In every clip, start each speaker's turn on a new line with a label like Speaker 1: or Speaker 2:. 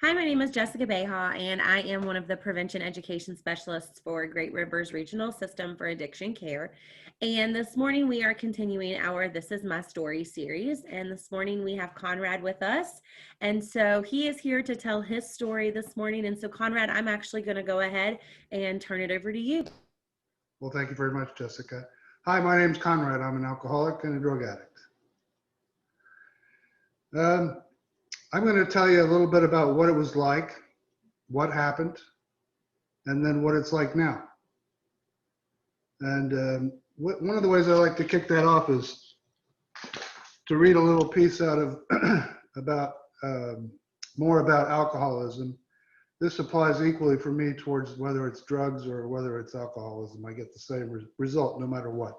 Speaker 1: Hi, my name is Jessica Beha, and I am one of the prevention education specialists for Great Rivers Regional System for Addiction Care. And this morning we are continuing our This Is My Story series. And this morning we have Conrad with us. And so he is here to tell his story this morning. And so, Conrad, I'm actually going to go ahead and turn it over to you.
Speaker 2: Well, thank you very much, Jessica. Hi, my name's Conrad. I'm an alcoholic and a drug addict. I'm going to tell you a little bit about what it was like, what happened, and then what it's like now. And one of the ways I like to kick that off is to read a little piece out of about more about alcoholism. This applies equally for me towards whether it's drugs or whether it's alcoholism. I get the same result no matter what.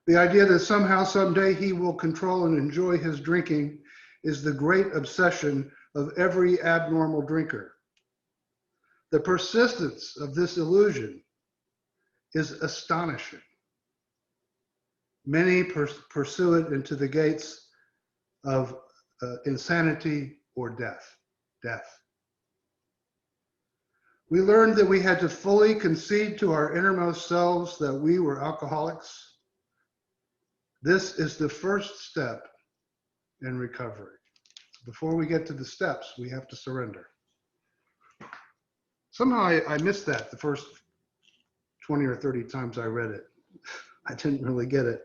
Speaker 2: The idea that somehow, someday he will control and enjoy his drinking is the great obsession of every abnormal drinker. The persistence of this illusion is astonishing. Many pursue it into the gates of insanity or death. We learned that we had to fully concede to our innermost selves that we were alcoholics. This is the first step in recovery. Before we get to the steps, we have to surrender. Somehow I missed that the first 20 or 30 times I read it. I didn't really get it.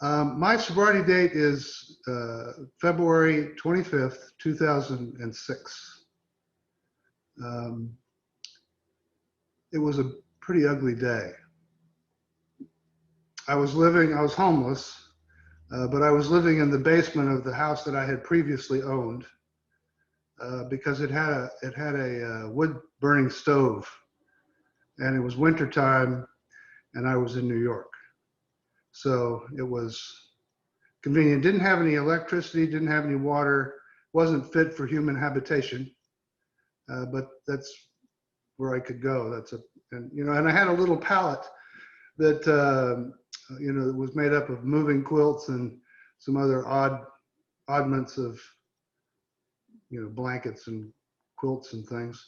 Speaker 2: My sobriety date is February 25th, 2006. It was a pretty ugly day. I was homeless, but I was living in the basement of the house that I had previously owned because it had a wood burning stove, and it was wintertime, and I was in New York. So it was convenient. Didn't have any electricity, didn't have any water, wasn't fit for human habitation, but that's where I could go. And I had a little pallet that it was made up of moving quilts and some other oddments of blankets and quilts and things.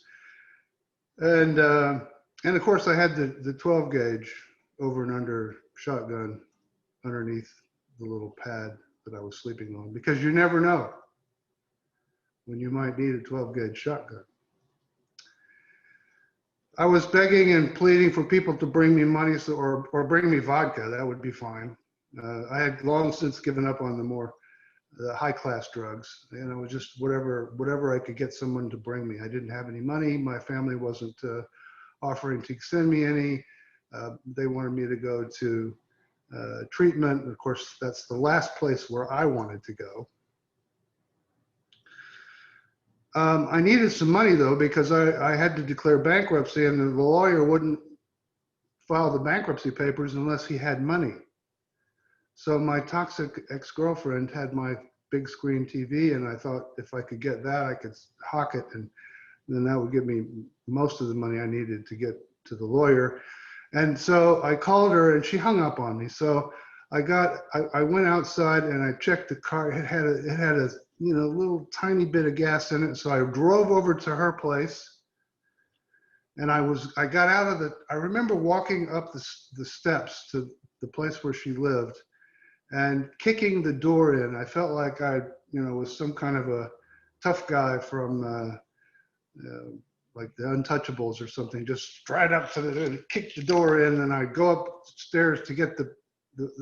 Speaker 2: And of course I had the 12 gauge over and under shotgun underneath the little pad that I was sleeping on, because you never know when you might need a 12 gauge shotgun. I was begging and pleading for people to bring me money or bring me vodka. That would be fine. I had long since given up on the high class drugs. And it was just whatever I could get someone to bring me. I didn't have any money. My family wasn't offering to send me any. They wanted me to go to treatment. Of course, that's the last place where I wanted to go. I needed some money though, because I had to declare bankruptcy, and the lawyer wouldn't file the bankruptcy papers unless he had money. So my toxic ex-girlfriend had my big screen TV, and I thought if I could get that, I could hawk it, and then that would give me most of the money I needed to get to the lawyer. And so I called her, and she hung up on me. So I went outside and I checked the car. It had a little tiny bit of gas in it. So I drove over to her place, and I got out of I remember walking up the steps to the place where she lived and kicking the door in. I felt like I was some kind of a tough guy from like the Untouchables or something, just stride up to kick the door in, and I go upstairs to get the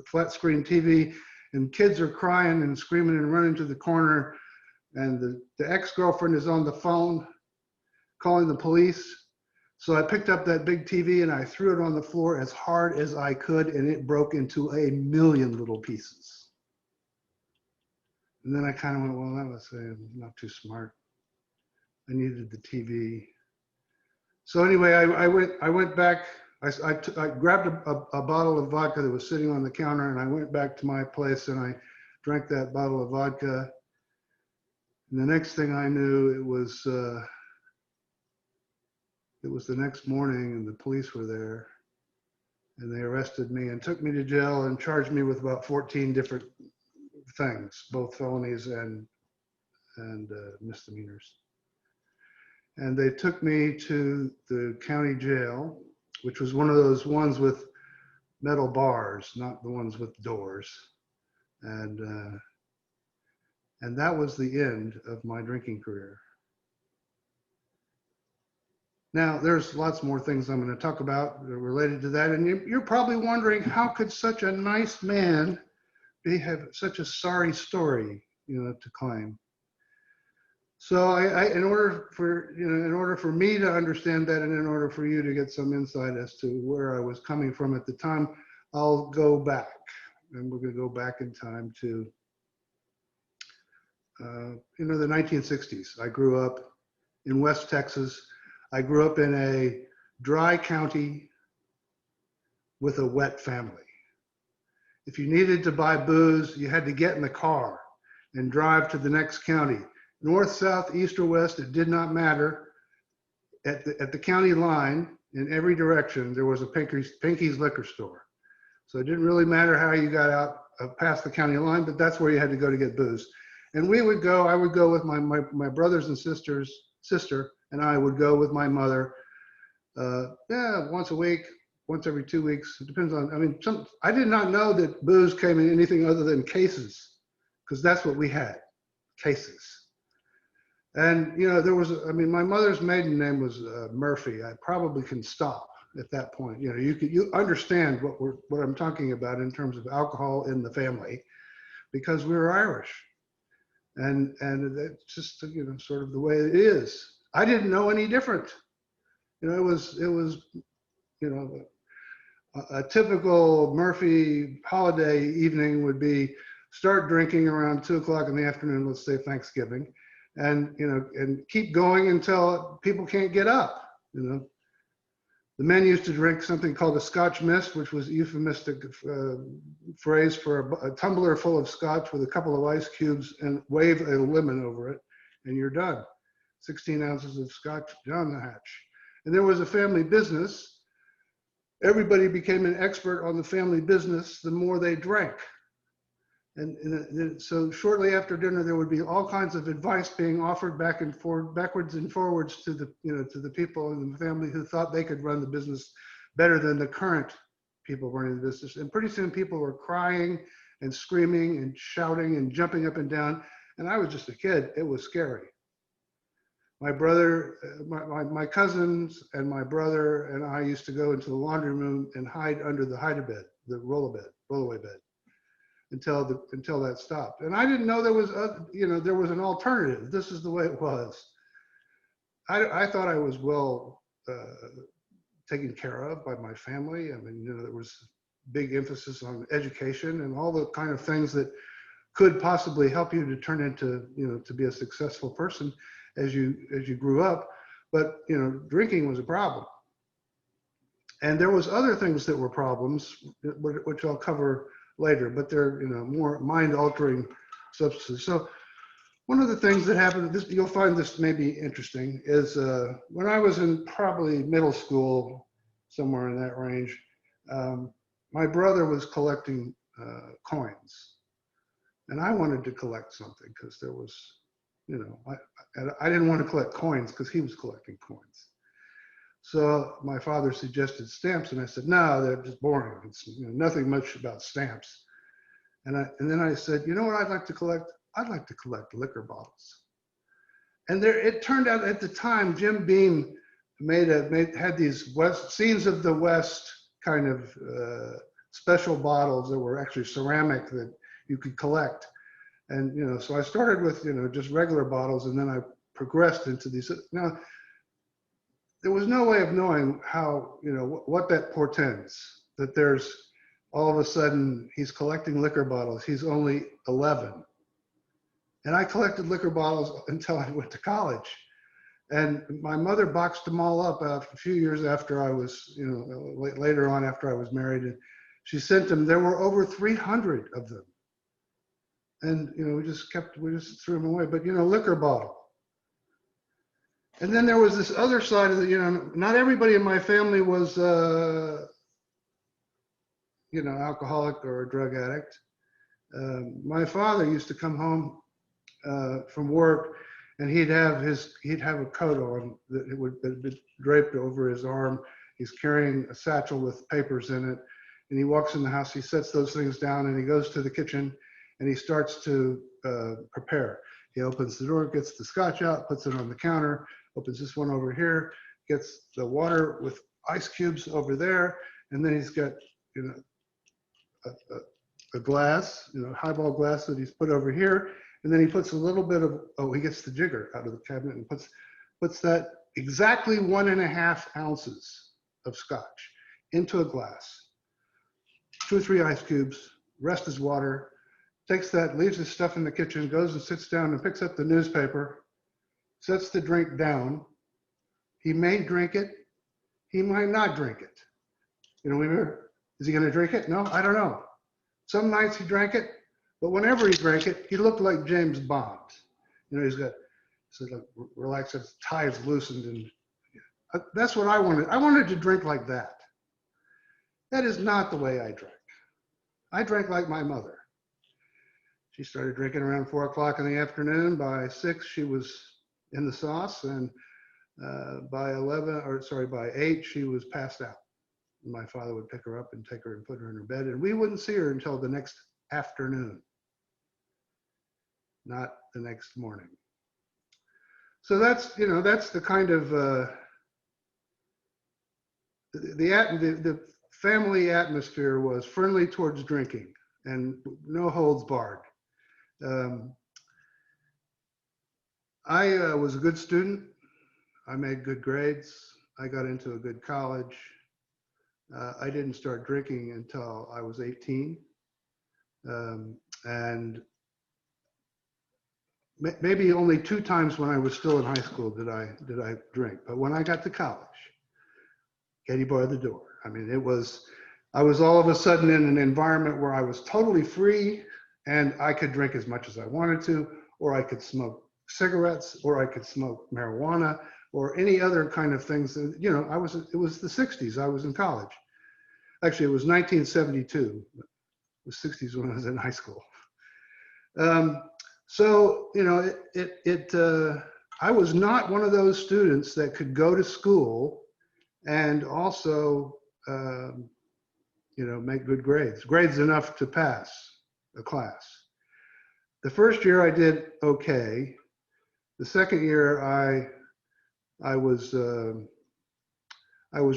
Speaker 2: flat screen TV, and kids are crying and screaming and running to the corner, and the ex-girlfriend is on the phone calling the police. So I picked up that big TV and I threw it on the floor as hard as I could, and it broke into a million little pieces. And then I kind of went, well, that was not too smart. I needed the TV. So anyway, I went back. I grabbed a bottle of vodka that was sitting on the counter, and I went back to my place and I drank that bottle of vodka. And the next thing I knew, it was the next morning, and the police were there, and they arrested me and took me to jail and charged me with about 14 different things, both felonies and and misdemeanors. And they took me to the county jail, which was one of those ones with metal bars, not the ones with doors. And that was the end of my drinking career. Now, there's lots more things I'm going to talk about related to that. And you're probably wondering, how could such a nice man have such a sorry story, to claim? So in order for me to understand that, and in order for you to get some insight as to where I was coming from at the time, I'll go back, and we're going to go back in time to, the 1960s. I grew up in West Texas. I grew up in a dry county with a wet family. If you needed to buy booze, you had to get in the car and drive to the next county. North, south, east, or west, it did not matter. At the county line, in every direction, there was a Pinky's liquor store. So it didn't really matter how you got out past the county line, but that's where you had to go to get booze. And I would go with my brothers and sister, and I would go with my mother, once a week, once every 2 weeks. It depends on, I did not know that booze came in anything other than cases, because that's what we had, cases. And, my mother's maiden name was Murphy. I probably can stop at that point. You understand what I'm talking about in terms of alcohol in the family, because we were Irish. And it's just, sort of the way it is. I didn't know any different. It was a typical Murphy holiday evening would be start drinking around 2 o'clock in the afternoon, let's say Thanksgiving, and keep going until people can't get up. The men used to drink something called a Scotch mist, which was a euphemistic phrase for a tumbler full of Scotch with a couple of ice cubes, and wave a lemon over it, and you're done. 16 ounces of Scotch down the hatch. And there was a family business. Everybody became an expert on the family business the more they drank. And so shortly after dinner, there would be all kinds of advice being offered backwards and forwards to the people in the family who thought they could run the business better than the current people running the business. And pretty soon people were crying and screaming and shouting and jumping up and down. And I was just a kid. It was scary. My brother, my cousins and my brother and I used to go into the laundry room and hide under the hide-a-bed, the rollaway bed, until that stopped. And I didn't know there was an alternative. This is the way it was. I thought I was well taken care of by my family. There was big emphasis on education and all the kind of things that could possibly help you to turn into, to be a successful person as you grew up. But, drinking was a problem. And there was other things that were problems, which I'll cover later, but they're, more mind-altering substances. So one of the things that happened, you'll find this maybe interesting, is when I was in probably middle school, somewhere in that range, my brother was collecting coins. And I wanted to collect something because there was, I didn't want to collect coins because he was collecting coins. So my father suggested stamps, and I said, no, they're just boring. It's nothing much about stamps. And then I said, you know what I'd like to collect? I'd like to collect liquor bottles. And it turned out at the time, Jim Beam had these Scenes of the West kind of special bottles that were actually ceramic that you could collect. And, so I started with, just regular bottles, and then I progressed into these. Now, there was no way of knowing how, what that portends, that there's all of a sudden he's collecting liquor bottles. He's only 11. And I collected liquor bottles until I went to college. And my mother boxed them all up a few years after I was, later on after I was married. And she sent them, there were over 300 of them. And, we just threw them away. But, liquor bottle. And then there was this other side of the, not everybody in my family was, alcoholic or a drug addict. My father used to come home from work, and he'd have a coat on that would be draped over his arm. He's carrying a satchel with papers in it, and he walks in the house. He sets those things down, and he goes to the kitchen, and he starts to prepare. He opens the door, gets the scotch out, puts it on the counter, opens this one over here, gets the water with ice cubes over there, and then he's got, you know, a glass, you know, highball glass that he's put over here, and then he puts a little bit of, oh, he gets the jigger out of the cabinet and puts that exactly 1.5 ounces of scotch into a glass, 2 or 3 ice cubes, rest is water, takes that, leaves his stuff in the kitchen, goes and sits down and picks up the newspaper, sets the drink down. He may drink it, he might not drink it. You know, is he going to drink it? No, I don't know. Some nights he drank it, but whenever he drank it, he looked like James Bond. You know, he's got sort of relaxed, his tie is loosened, and that's what I wanted. I wanted to drink like that. That is not the way I drank. I drank like my mother. She started drinking around 4 o'clock in the afternoon. By 6, she was in the sauce, and by 8, she was passed out. My father would pick her up and take her and put her in her bed, and we wouldn't see her until the next afternoon, not the next morning. So that's, you know, that's the kind of the family atmosphere was friendly towards drinking and no holds barred. I was a good student. I made good grades. I got into a good college. I didn't start drinking until I was 18. And maybe only 2 times when I was still in high school did I drink. But when I got to college, Katie barred the door. I mean, I was all of a sudden in an environment where I was totally free, and I could drink as much as I wanted to, or I could smoke cigarettes, or I could smoke marijuana, or any other kind of things. You know, it was the 60s. I was in college. Actually, it was 1972. It was 60s when I was in high school. So, you know, I was not one of those students that could go to school and also, you know, make good grades enough to pass a class. The first year I did okay. The second year I was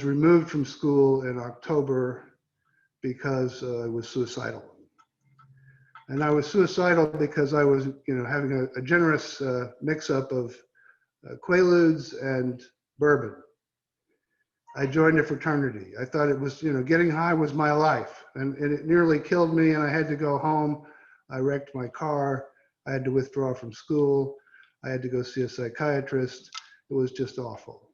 Speaker 2: removed from school in October because I was suicidal. And I was suicidal because I was, you know, having a generous mix-up of Quaaludes and bourbon. I joined a fraternity. I thought it was, you know, getting high was my life, and it nearly killed me, and I had to go home. I wrecked my car. I had to withdraw from school. I had to go see a psychiatrist. It was just awful.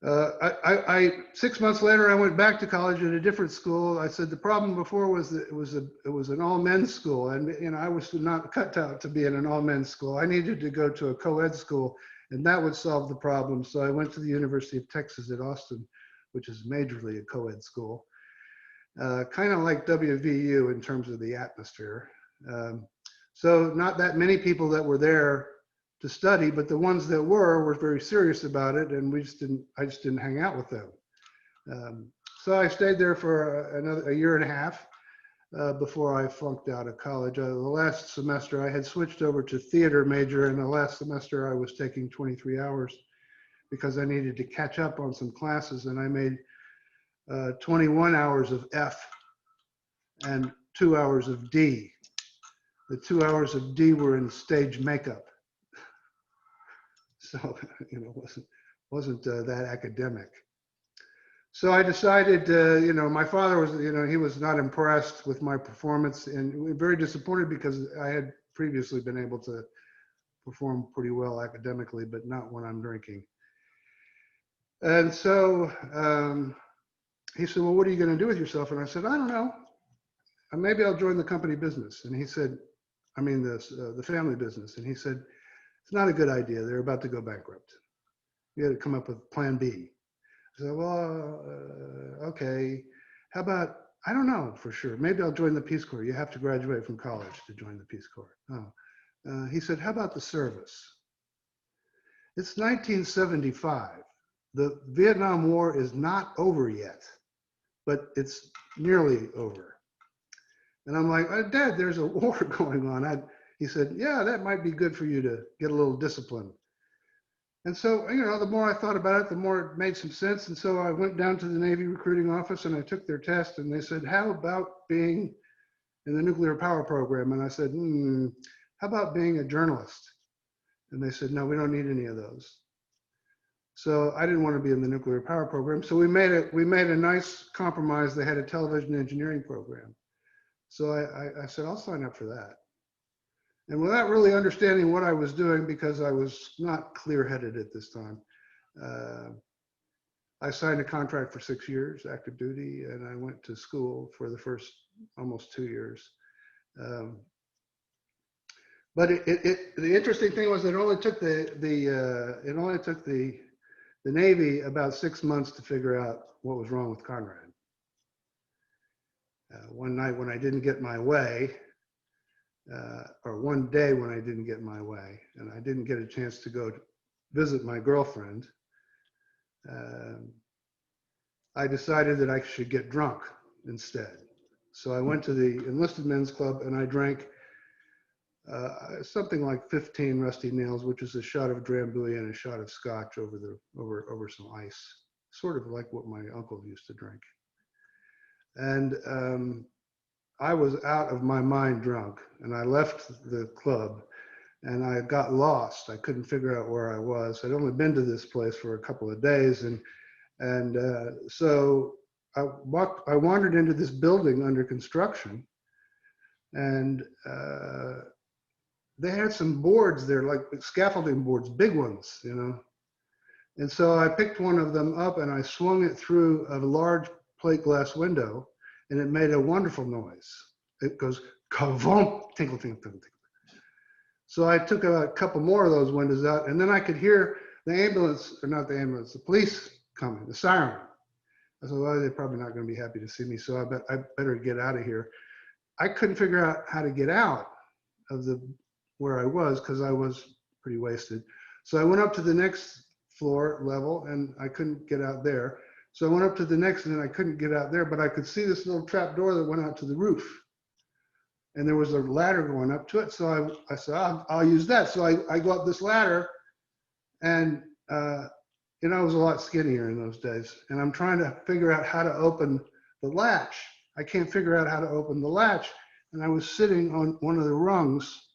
Speaker 2: 6 months later, I went back to college at a different school. I said the problem before was that it was an all men's school, and you know, I was not cut out to be in an all men's school. I needed to go to a co-ed school, and that would solve the problem. So I went to the University of Texas at Austin, which is majorly a co-ed school, kind of like WVU in terms of the atmosphere. So not that many people that were there to study, but the ones that were very serious about it, and I just didn't hang out with them. So I stayed there for a year and a half before I flunked out of college. The last semester I had switched over to theater major, and the last semester I was taking 23 hours because I needed to catch up on some classes, and I made 21 hours of F and 2 hours of D. The 2 hours of D were in stage makeup. So, you know, wasn't that academic. So I decided, you know, my father was, you know, he was not impressed with my performance, and very disappointed because I had previously been able to perform pretty well academically, but not when I'm drinking. And so he said, well, what are you going to do with yourself? And I said, I don't know. Maybe I'll join the company business. And he said, I mean, the family business. And he said, it's not a good idea. They're about to go bankrupt. You had to come up with plan B. I said, well, okay. How about, I don't know for sure. Maybe I'll join the Peace Corps. You have to graduate from college to join the Peace Corps. Oh, He said, how about the service? It's 1975. The Vietnam War is not over yet, but it's nearly over. And I'm like, Dad, there's a war going on. He said, yeah, that might be good for you to get a little discipline. And so, the more I thought about it, the more it made some sense. And so I went down to the Navy recruiting office and I took their test and they said, how about being in the nuclear power program? And I said, how about being a journalist? And they said, no, we don't need any of those. So I didn't want to be in the nuclear power program. So we made a nice compromise. They had a television engineering program. So I said, I'll sign up for that. And without really understanding what I was doing, because I was not clear-headed at this time, I signed a contract for 6 years, active duty, and I went to school for the first almost 2 years. But the interesting thing was that it only took the Navy about 6 months to figure out what was wrong with Conrad. One night when I didn't get my way, or one day when I didn't get my way, and I didn't get a chance to go visit my girlfriend, I decided that I should get drunk instead. So I went to the enlisted men's club and I drank something like 15 Rusty Nails, which is a shot of Drambuie and a shot of scotch over some ice, sort of like what my uncle used to drink. And I was out of my mind drunk, and I left the club and I got lost. I couldn't figure out where I was. I'd only been to this place for a couple of days, and so I wandered into this building under construction, and they had some boards there, like scaffolding boards, big ones, And so I picked one of them up and I swung it through a large plate glass window, and it made a wonderful noise. It goes, ka-vomp, tinkle, tinkle, tinkle, tinkle. So I took a couple more of those windows out, and then I could hear the ambulance, or not the ambulance, the police coming, the siren. I said, well, they're probably not going to be happy to see me, so I better get out of here. I couldn't figure out how to get out of where I was because I was pretty wasted. So I went up to the next floor level, and I couldn't get out there. So I went up to the next, and I couldn't get out there, but I could see this little trap door that went out to the roof. And there was a ladder going up to it. So I said, I'll use that. So I go up this ladder, and I was a lot skinnier in those days. And I'm trying to figure out how to open the latch. I can't figure out how to open the latch. And I was sitting on one of the rungs,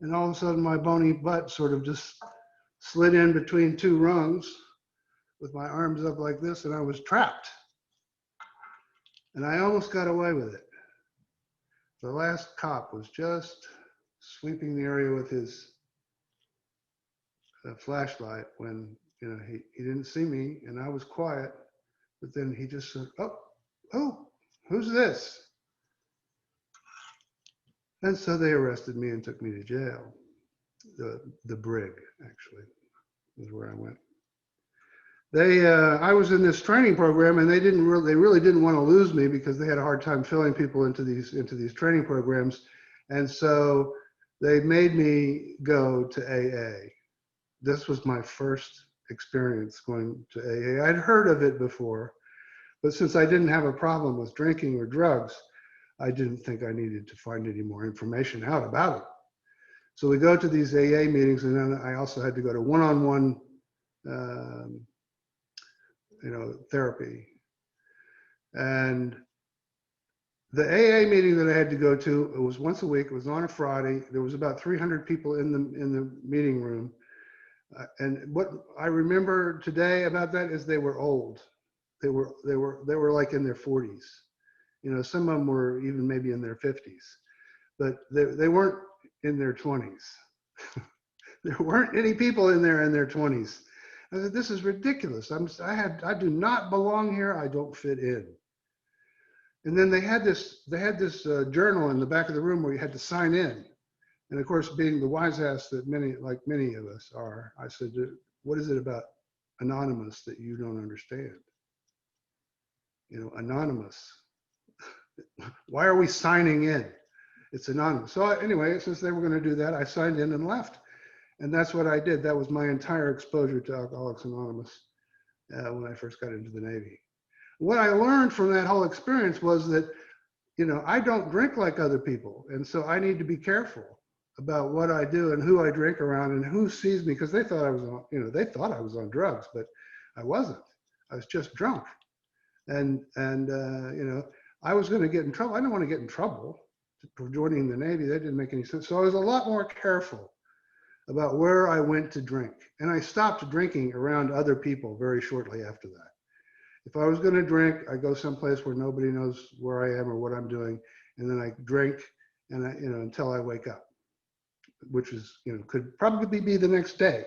Speaker 2: and all of a sudden my bony butt sort of just slid in between two rungs with my arms up like this, and I was trapped. And I almost got away with it. The last cop was just sweeping the area with his flashlight when, he didn't see me, and I was quiet, but then he just said, oh, who's this? And so they arrested me and took me to jail. The brig, actually, is where I went. I was in this training program, and they really didn't want to lose me because they had a hard time filling people into these training programs, and so they made me go to AA. This was my first experience going to AA. I'd heard of it before, but since I didn't have a problem with drinking or drugs, I didn't think I needed to find any more information out about it. So we go to these AA meetings, and then I also had to go to one-on-one therapy. And the AA meeting that I had to go to, it was once a week. It was on a Friday. There was about 300 people in the meeting room. And what I remember today about that is they were old. They were like in their 40s. Some of them were even maybe in their 50s, but they weren't in their 20s. There weren't any people in their 20s. I said, this is ridiculous. I do not belong here. I don't fit in. And then they had this journal in the back of the room where you had to sign in. And of course, being the wise ass that many of us are, I said, what is it about anonymous that you don't understand? Anonymous. Why are we signing in? It's anonymous. So anyway, since they were going to do that, I signed in and left. And that's what I did. That was my entire exposure to Alcoholics Anonymous when I first got into the Navy. What I learned from that whole experience was that, I don't drink like other people. And so I need to be careful about what I do and who I drink around and who sees me, because they thought I was on, they thought I was on drugs, but I wasn't. I was just drunk. And I was going to get in trouble. I didn't want to get in trouble for joining the Navy. That didn't make any sense. So I was a lot more careful about where I went to drink. And I stopped drinking around other people very shortly after that. If I was going to drink, I go someplace where nobody knows where I am or what I'm doing, and then I drink, and until I wake up, which is, could probably be the next day.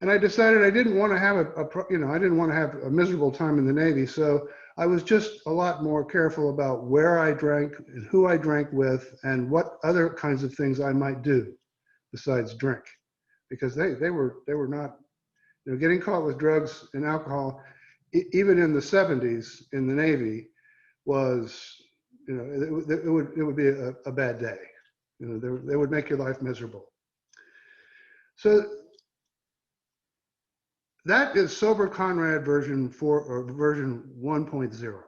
Speaker 2: And I decided I didn't want to have I didn't want to have a miserable time in the Navy. So I was just a lot more careful about where I drank and who I drank with and what other kinds of things I might do besides drink, because they were not, getting caught with drugs and alcohol, even in the 70s in the Navy was, it would be a bad day. They would make your life miserable. So that is Sober Conrad version 4 or version 1.0.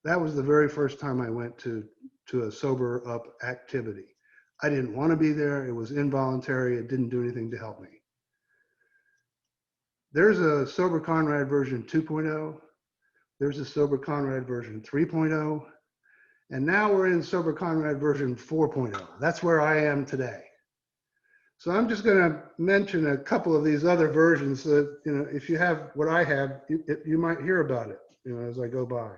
Speaker 2: That was the very first time I went to a sober up activity. I didn't want to be there. It was involuntary. It didn't do anything to help me. There's a Sober Conrad version 2.0. There's a Sober Conrad version 3.0. And now we're in Sober Conrad version 4.0. That's where I am today. So I'm just going to mention a couple of these other versions that, if you have what I have, you might hear about it, as I go by.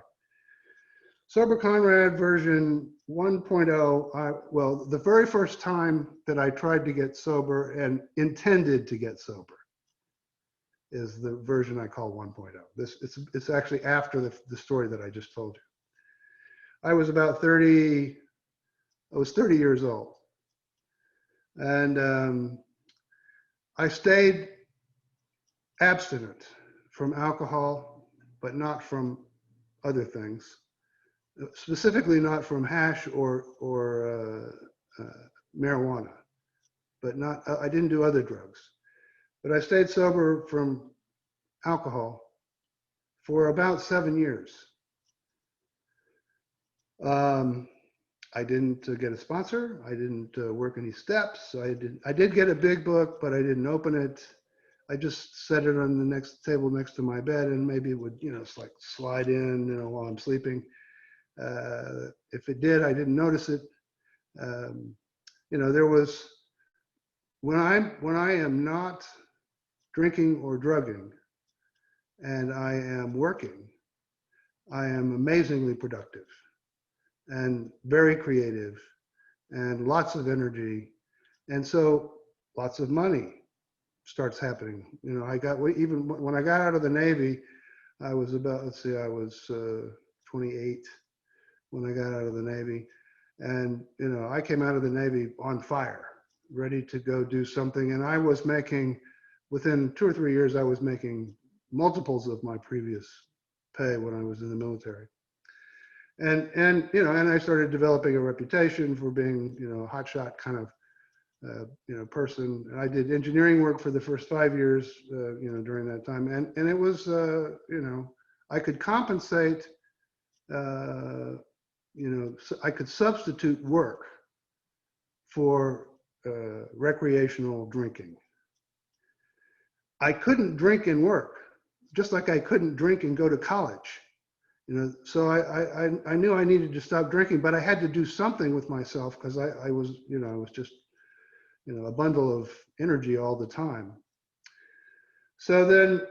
Speaker 2: Sober Conrad version 1.0, well, the very first time that I tried to get sober and intended to get sober is the version I call 1.0. It's actually after the story that I just told you. I was 30 years old. And I stayed abstinent from alcohol, but not from other things, specifically not from hash or marijuana, but I didn't do other drugs. But I stayed sober from alcohol for about 7 years. I didn't get a sponsor. I didn't work any steps. I did get a big book, but I didn't open it. I just set it on the next table next to my bed, and maybe it would, slide in, while I'm sleeping. If it did, I didn't notice it. There was, when I am not drinking or drugging, and I am working, I am amazingly productive and very creative and lots of energy. And so lots of money starts happening. Even when I got out of the Navy, I was I was 28 when I got out of the Navy. And, I came out of the Navy on fire, ready to go do something. And I was making, within 2 or 3 years, I was making multiples of my previous pay when I was in the military. And I started developing a reputation for being, a hotshot kind of, person. And I did engineering work for the first 5 years, during that time. And it was, I could compensate, I could substitute work for recreational drinking. I couldn't drink and work, just like I couldn't drink and go to college. So I knew I needed to stop drinking, but I had to do something with myself because I was, I was just, a bundle of energy all the time. So then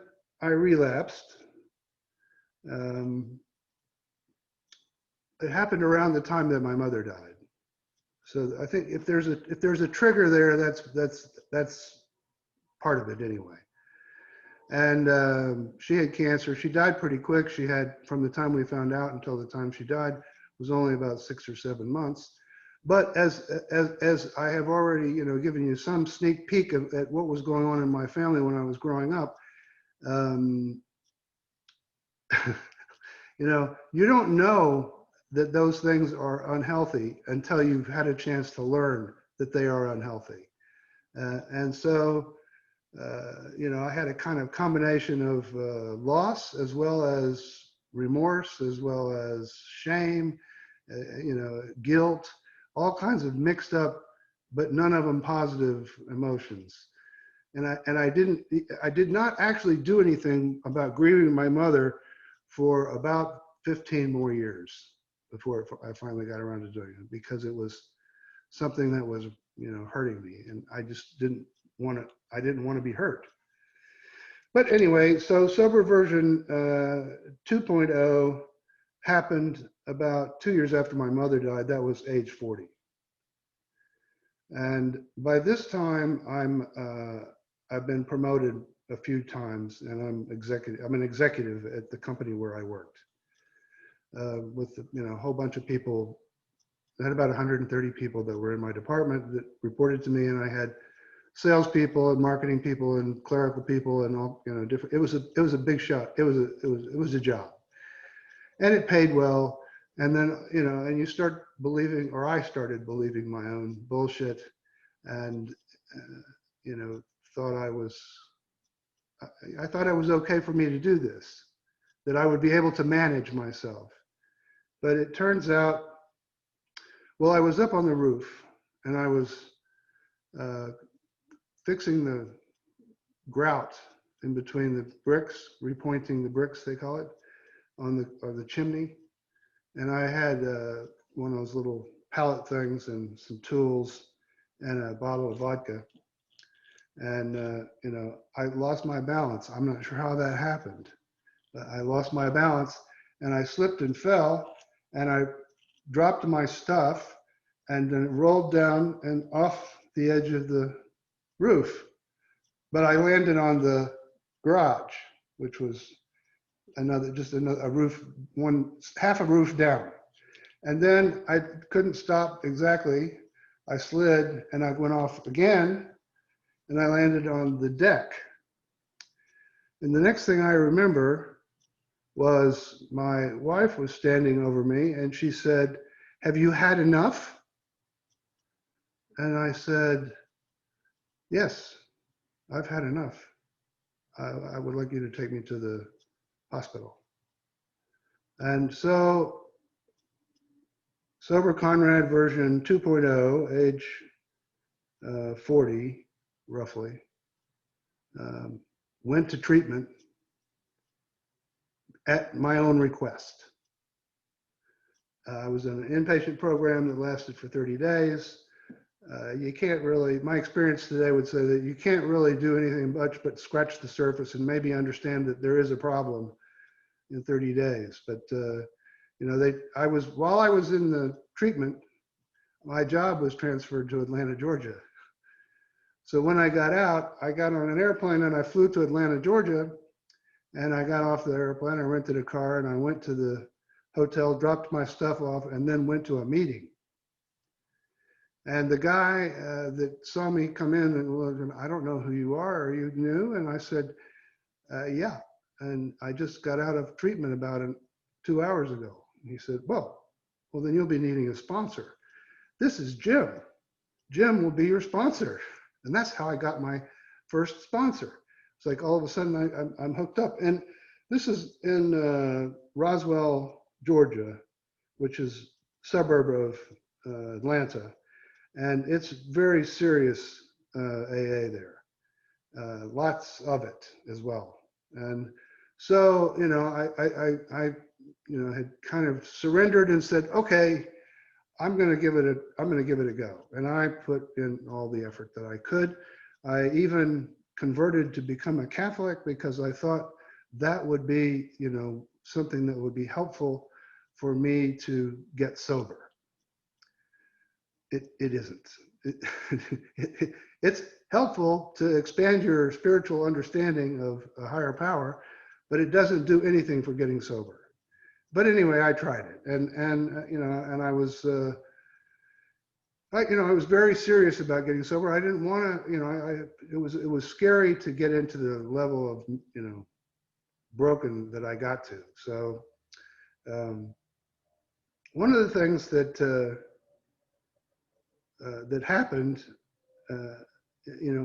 Speaker 2: I relapsed. It happened around the time that my mother died. So I think if there's a trigger there, that's part of it anyway. And she had cancer. She died pretty quick. She had, from the time we found out until the time she died, was only about 6 or 7 months. But as I have already, given you some sneak peek at what was going on in my family when I was growing up, you don't know that those things are unhealthy until you've had a chance to learn that they are unhealthy. And so, I had a kind of combination of loss as well as remorse, as well as shame, guilt, all kinds of mixed up, but none of them positive emotions. I did not actually do anything about grieving my mother for about 15 more years before I finally got around to doing it, because it was something that was, hurting me, and I just didn't want to. I didn't want to be hurt. But anyway, so sober version 2.0 happened about 2 years after my mother died. That was age 40. And by this time, I've been promoted a few times, and I'm an executive at the company where I worked, with a whole bunch of people. I had about 130 people that were in my department that reported to me, and I had salespeople and marketing people and clerical people and all different. It was a big shot. It was a job, and it paid well. And then and you start believing, or I started believing my own bullshit, and thought I thought it was okay for me to do this, that I would be able to manage myself. But it turns out, well, I was up on the roof and I was uh, fixing the grout in between the bricks, repointing the bricks, they call it, on the chimney. And I had one of those little pallet things and some tools and a bottle of vodka. And, I lost my balance. I'm not sure how that happened, but I lost my balance and I slipped and fell, and I dropped my stuff and then rolled down and off the edge of the roof. But I landed on the garage, which was a roof, half a roof down. And then I couldn't stop exactly. I slid and I went off again, and I landed on the deck. And the next thing I remember was my wife was standing over me and she said, "Have you had enough?" And I said, "Yes, I've had enough. I would like you to take me to the hospital." And so Sober Conrad version 2.0, age 40, roughly, went to treatment at my own request. I was in an inpatient program that lasted for 30 days. You can't really, my experience today would say that you can't really do anything much but scratch the surface and maybe understand that there is a problem in 30 days. But, while I was in the treatment, my job was transferred to Atlanta, Georgia. So when I got out, I got on an airplane and I flew to Atlanta, Georgia, and I got off the airplane, I rented a car and I went to the hotel, dropped my stuff off, and then went to a meeting. And the guy that saw me come in and was, "I don't know who you are you new?" And I said, "Yeah. And I just got out of treatment about 2 hours ago." And he said, well, then you'll be needing a sponsor. This is Jim. Jim will be your sponsor. And that's how I got my first sponsor. It's like all of a sudden I'm hooked up. And this is in Roswell, Georgia, which is a suburb of Atlanta. And it's very serious AA there. Lots of it as well. And so, I had kind of surrendered and said, okay, I'm going to give it a go. And I put in all the effort that I could. I even converted to become a Catholic because I thought that would be, something that would be helpful for me to get sober. It isn't. It's helpful to expand your spiritual understanding of a higher power, but it doesn't do anything for getting sober. But anyway, I tried it, and I was, I was very serious about getting sober. I didn't want to, it was scary to get into the level of, broken that I got to. So one of the things that happened, uh,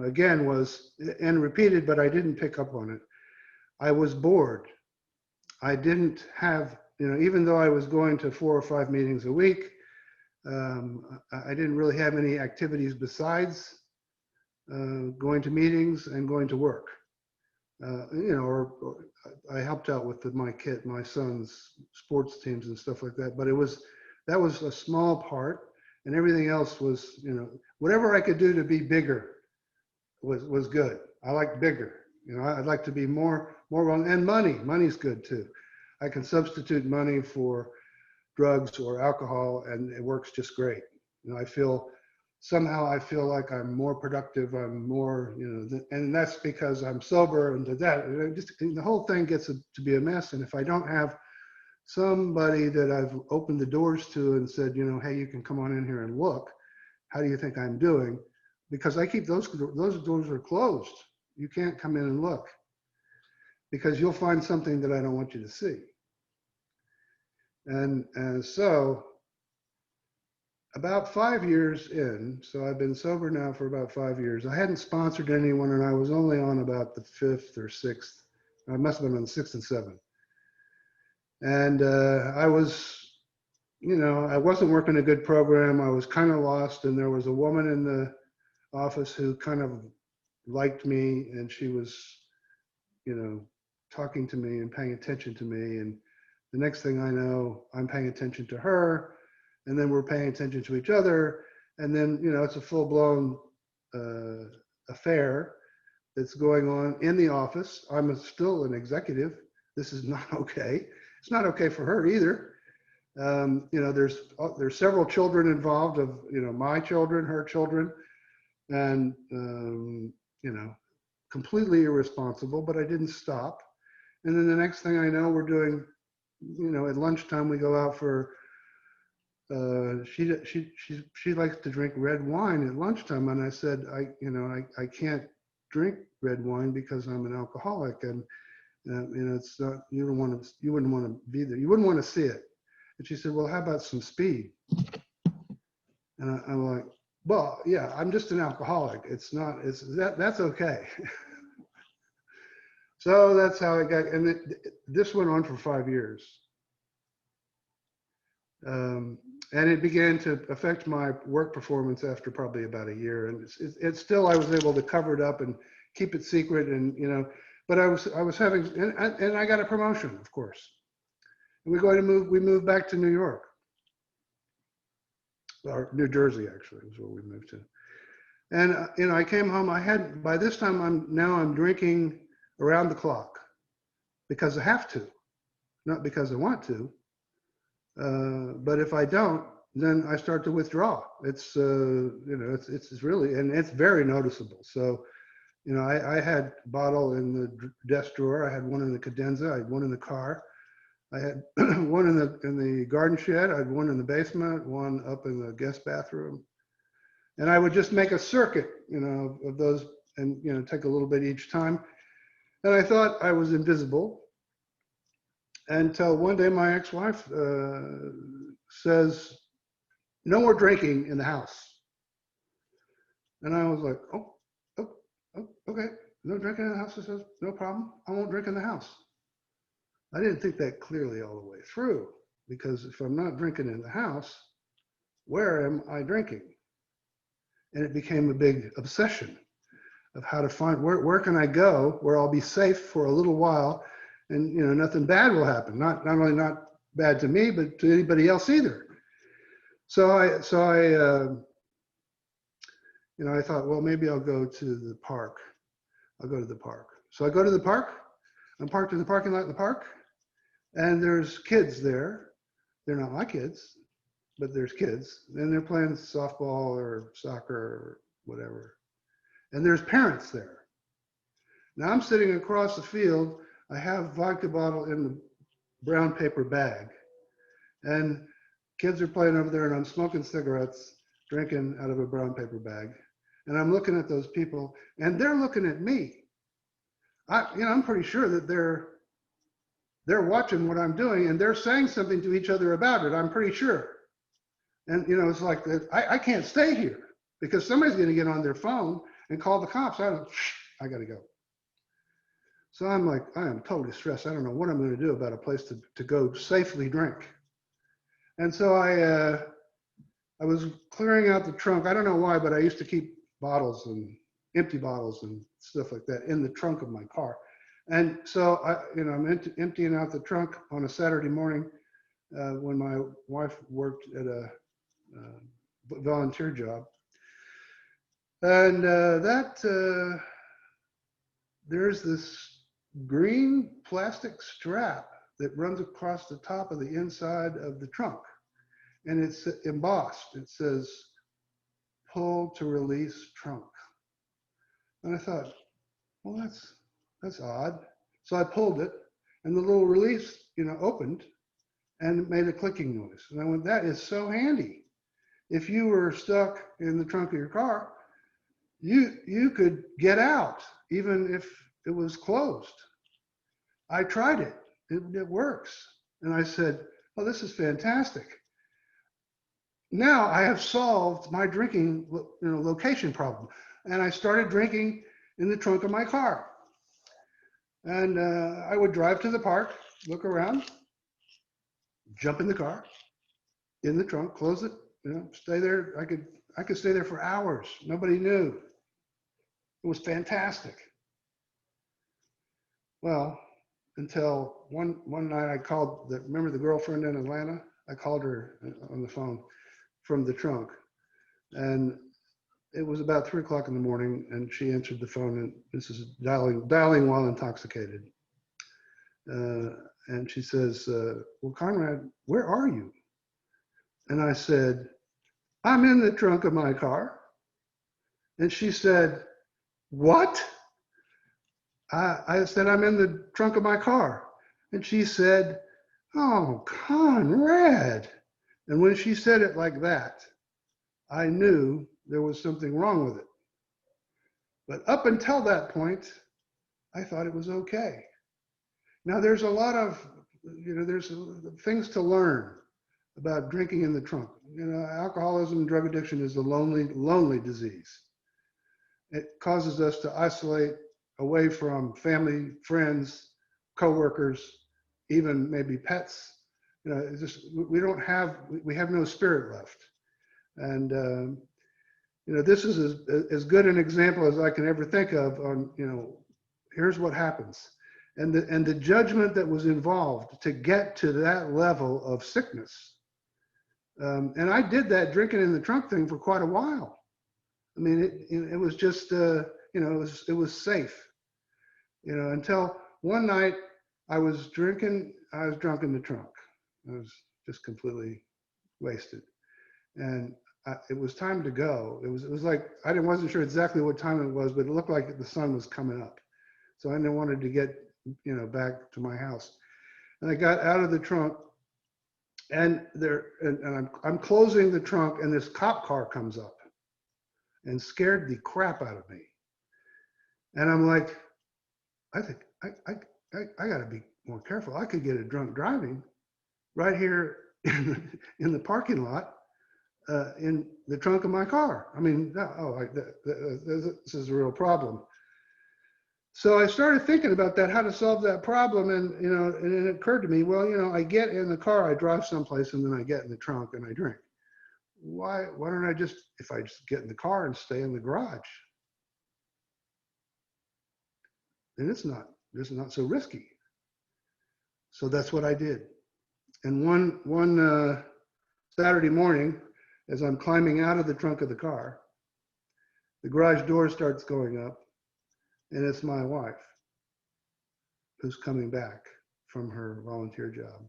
Speaker 2: again was, and repeated, but I didn't pick up on it. I was bored. I didn't have, even though I was going to 4 or 5 meetings a week, I didn't really have any activities besides going to meetings and going to work. Or I helped out with my son's sports teams and stuff like that. But that was a small part, and everything else was, whatever I could do to be bigger was good. I like bigger. I'd like to be more well, and money's good too. I can substitute money for drugs or alcohol, and it works just great. Somehow I feel like I'm more productive. I'm more, and that's because I'm sober, and the whole thing gets to be a mess. And if I don't have somebody that I've opened the doors to and said, hey, you can come on in here and look, how do you think I'm doing? Because I keep those doors are closed. You can't come in and look because you'll find something that I don't want you to see. And so about 5 years in, so I've been sober now for about 5 years. I hadn't sponsored anyone, and I was only on about the 5th or 6th. I must have been on the 6th and 7th. And I was, I wasn't working a good program. I was kind of lost, and there was a woman in the office who kind of liked me, and she was, talking to me and paying attention to me. And the next thing I know, I'm paying attention to her, and then we're paying attention to each other. And then, it's a full-blown affair that's going on in the office. I'm still an executive. This is not okay. It's not okay for her either. There's several children involved of, my children, her children, and, completely irresponsible, but I didn't stop. And then the next thing I know, we're doing, at lunchtime, we go out for, she likes to drink red wine at lunchtime. And I said, I can't drink red wine because I'm an alcoholic. And, it's not, you wouldn't want to be there. You wouldn't want to see it. And she said, well, how about some speed? And I'm like, well, yeah, I'm just an alcoholic. That's okay. So that's how it got, and this went on for 5 years. And it began to affect my work performance after probably about a year. And it's still, I was able to cover it up and keep it secret, and but I was having, and I got a promotion, of course. And we moved back to New York, or New Jersey actually was where we moved to. And I came home. By this time I'm drinking around the clock because I have to, not because I want to. But if I don't, then I start to withdraw. It's it's really, and it's very noticeable. So, I had a bottle in the desk drawer. I had one in the cadenza. I had one in the car. I had one in the garden shed. I had one in the basement, one up in the guest bathroom. And I would just make a circuit, of those, and take a little bit each time. And I thought I was invisible until one day my ex-wife says, no more drinking in the house. And I was like, oh, okay. No drinking in the house. She says, no problem. I won't drink in the house. I didn't think that clearly all the way through, because if I'm not drinking in the house, where am I drinking? And it became a big obsession of how to find, where can I go where I'll be safe for a little while, and nothing bad will happen. Not only not bad to me, but to anybody else either. So I I thought, well, maybe I'll go to the park. I'll go to the park. So I go to the park. I'm parked in the parking lot in the park, and there's kids there. They're not my kids, but there's kids, and they're playing softball or soccer or whatever. And there's parents there. Now I'm sitting across the field. I have vodka bottle in the brown paper bag, and kids are playing over there, and I'm smoking cigarettes, drinking out of a brown paper bag. And I'm looking at those people, and they're looking at me. I'm pretty sure that they're they're watching what I'm doing and they're saying something to each other about it, I'm pretty sure. And, it's like, I can't stay here because somebody's going to get on their phone and call the cops. I got to go. So I'm like, I am totally stressed. I don't know what I'm going to do about a place to go safely drink. And so I was clearing out the trunk. I don't know why, but I used to keep bottles and empty bottles and stuff like that in the trunk of my car. And so I'm emptying out the trunk on a Saturday morning when my wife worked at a volunteer job. And there's this green plastic strap that runs across the top of the inside of the trunk. And it's embossed. It says, pull to release trunk. And I thought, well, that's odd. So I pulled it and the little release, opened and it made a clicking noise. And I went, that is so handy. If you were stuck in the trunk of your car, you could get out even if it was closed. I tried it. It works. And I said, oh, this is fantastic. Now I have solved my drinking location problem. And I started drinking in the trunk of my car. And I would drive to the park, look around, jump in the car, in the trunk, close it, stay there. I could stay there for hours. Nobody knew. It was fantastic. Well, until one night I called remember the girlfriend in Atlanta? I called her on the phone from the trunk. And it was about 3 o'clock in the morning and she answered the phone, and this is dialing while intoxicated. And she says, well, Conrad, where are you? And I said, I'm in the trunk of my car. And she said, what? I said, I'm in the trunk of my car. And she said, oh, Conrad. And when she said it like that, I knew there was something wrong with it. But up until that point, I thought it was okay. Now there's a lot of, there's things to learn about drinking in the trunk. Alcoholism and drug addiction is a lonely disease. It causes us to isolate away from family, friends, coworkers, even maybe pets. We have no spirit left. And this is as good an example as I can ever think of on, here's what happens. And the judgment that was involved to get to that level of sickness. And I did that drinking in the trunk thing for quite a while. I mean, it was just, it was safe, until one night I was drunk in the trunk. I was just completely wasted. And it was time to go. It was like, wasn't sure exactly what time it was, but it looked like the sun was coming up. So I wanted to get, back to my house. And I got out of the trunk and I'm closing the trunk and this cop car comes up and scared the crap out of me. And I'm like, I think I got to be more careful. I could get a drunk driving right here in the parking lot in the trunk of my car. I mean, this is a real problem. So I started thinking about that, how to solve that problem. And, and it occurred to me, well, I get in the car, I drive someplace, and then I get in the trunk and I drink. Why don't I if I just get in the car and stay in the garage, then this is not so risky. So that's what I did. And one Saturday morning, as I'm climbing out of the trunk of the car, the garage door starts going up, and it's my wife who's coming back from her volunteer job.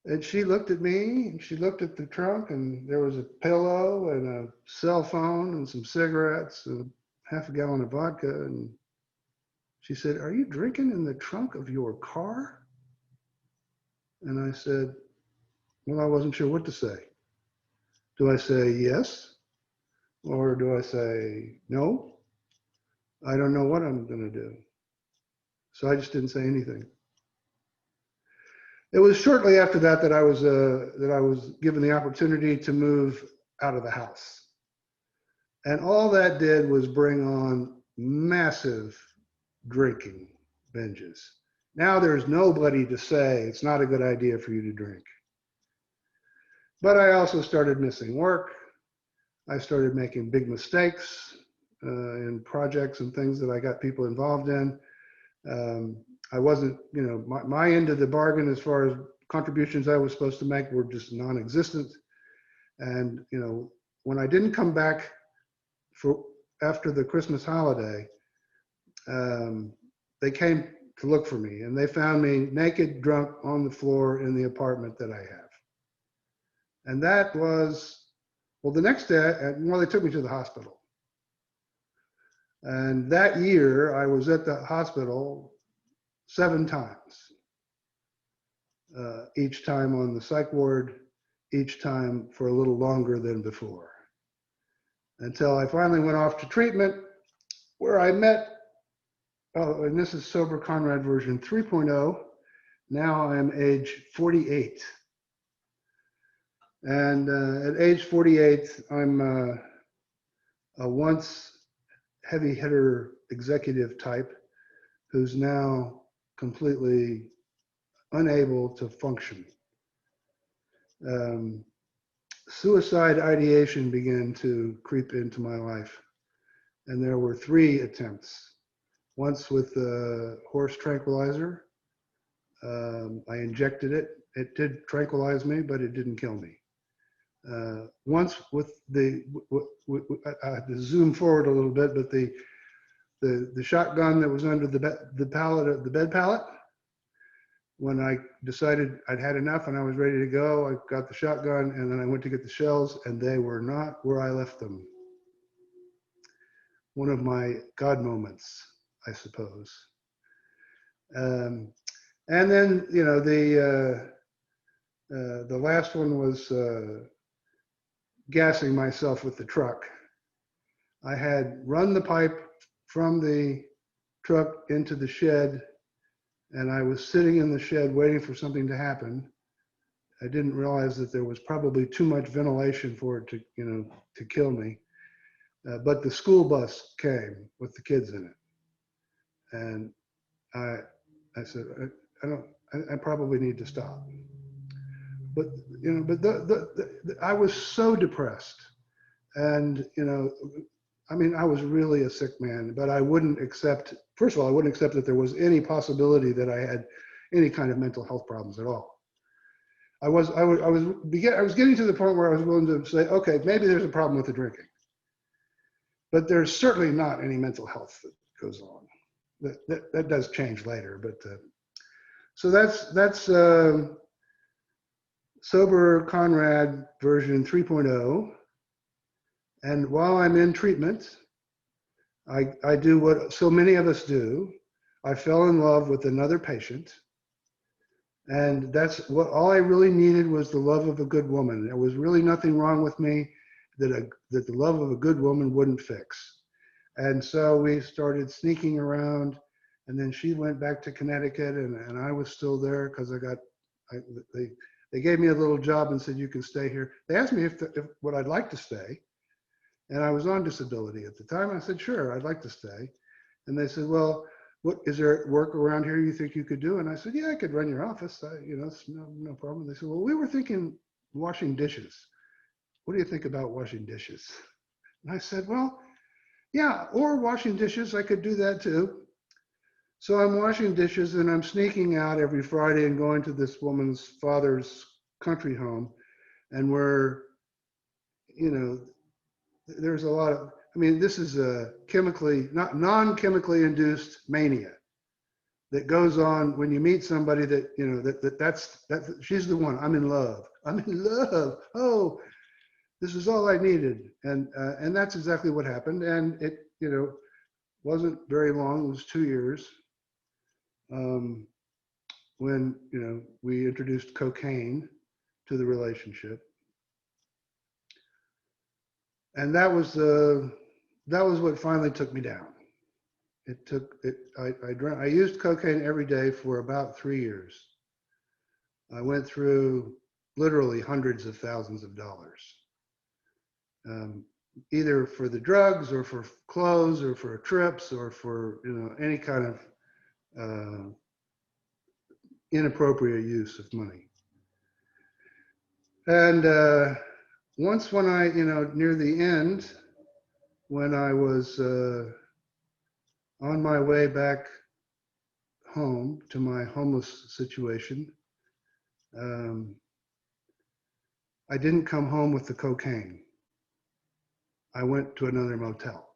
Speaker 2: And she looked at me, and she looked at the trunk, and there was a pillow and a cell phone and some cigarettes and half a gallon of vodka. And she said, are you drinking in the trunk of your car? And I said, well, I wasn't sure what to say. Do I say yes? Or do I say no? I don't know what I'm going to do. So I just didn't say anything. It was shortly after that that I was given the opportunity to move out of the house. And all that did was bring on massive drinking binges. Now there's nobody to say it's not a good idea for you to drink. But I also started missing work. I started making big mistakes in projects and things that I got people involved in. I wasn't, my end of the bargain as far as contributions I was supposed to make were just non-existent. And, when I didn't come back for after the Christmas holiday, they came to look for me, and they found me naked, drunk on the floor in the apartment that I have. And that was, well, the next day, well, they took me to the hospital. And that year, I was at the hospital 7 times, each time on the psych ward, each time for a little longer than before, until I finally went off to treatment, where I met, oh, and this is Sober-Conrad version 3.0. Now I'm age 48. And at age 48, I'm a once heavy hitter executive type who's now completely unable to function. Suicide ideation began to creep into my life. And there were 3 attempts. Once with a horse tranquilizer. I injected it. It did tranquilize me, but it didn't kill me. Once with I have to zoom forward a little bit, but the shotgun that was under the bed pallet, when I decided I'd had enough and I was ready to go, I got the shotgun and then I went to get the shells, and they were not where I left them. One of my God moments, I suppose. And then, the last one was gassing myself with the truck. I had run the pipe from the truck into the shed, and I was sitting in the shed waiting for something to happen. I didn't realize that there was probably too much ventilation for it to kill me. But the school bus came with the kids in it, and I said, I probably need to stop. But I was so depressed, and I was really a sick man. But I wouldn't accept. First of all, I wouldn't accept that there was any possibility that I had any kind of mental health problems at all. I was getting to the point where I was willing to say, okay, maybe there's a problem with the drinking, but there's certainly not any mental health that goes on. That does change later, but so that's Sober-Conrad version 3.0. And while I'm in treatment, I do what so many of us do. I fell in love with another patient. And that's what all I really needed was the love of a good woman. There was really nothing wrong with me that the love of a good woman wouldn't fix. And so we started sneaking around, and then she went back to Connecticut, and I was still there because they gave me a little job and said, you can stay here. They asked me if what I'd like to stay, and I was on disability at the time. I said, sure, I'd like to stay. And they said, well, what is there work around here you think you could do? And I said, yeah, I could run your office. It's no problem. They said, well, we were thinking washing dishes. What do you think about washing dishes? And I said, well, yeah, or washing dishes, I could do that too. So I'm washing dishes, and I'm sneaking out every Friday and going to this woman's father's country home, and where, there's a lot of, this is a non-chemically induced mania that goes on when you meet somebody that, that's she's the one. I'm in love. I'm in love. Oh, this is all I needed. And that's exactly what happened. And it, wasn't very long. It was 2 years when, we introduced cocaine to the relationship. And that was what finally took me down. It took it. I used cocaine every day for about 3 years. I went through literally hundreds of thousands of dollars, um, either for the drugs or for clothes or for trips or for any kind of uh, inappropriate use of money. And once when I near the end, when I was on my way back home to my homeless situation, um, I didn't come home with the cocaine. I went to another motel.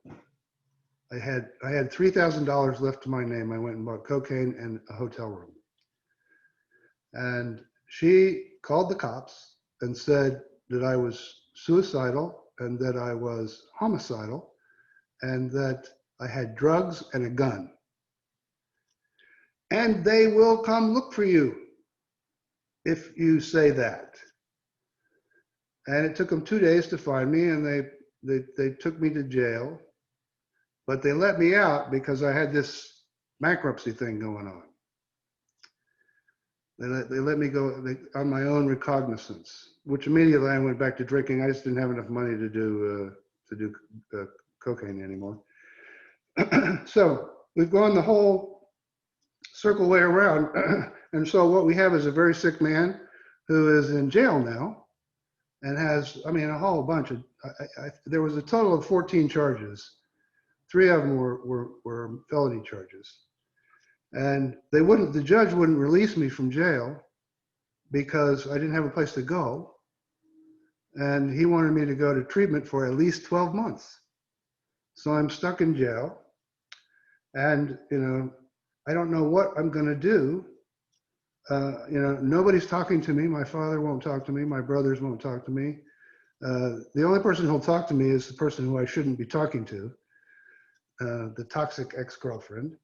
Speaker 2: I had $3,000 left to my name. I went and bought cocaine and a hotel room. And she called the cops and said that I was suicidal and that I was homicidal and that I had drugs and a gun. And they will come look for you if you say that. And it took them 2 days to find me, and they took me to jail, but they let me out because I had this bankruptcy thing going on. They let me go on my own recognizance, which immediately I went back to drinking. I just didn't have enough money to do cocaine anymore. So we've gone the whole circle way around, and so what we have is a very sick man who is in jail now and has, I mean, a whole bunch of. There was a total of 14 charges. 3 of them were felony charges. And the judge wouldn't release me from jail because I didn't have a place to go. And he wanted me to go to treatment for at least 12 months. So I'm stuck in jail. And, I don't know what I'm going to do. Nobody's talking to me. My father won't talk to me. My brothers won't talk to me. The only person who'll talk to me is the person who I shouldn't be talking to, the toxic ex-girlfriend.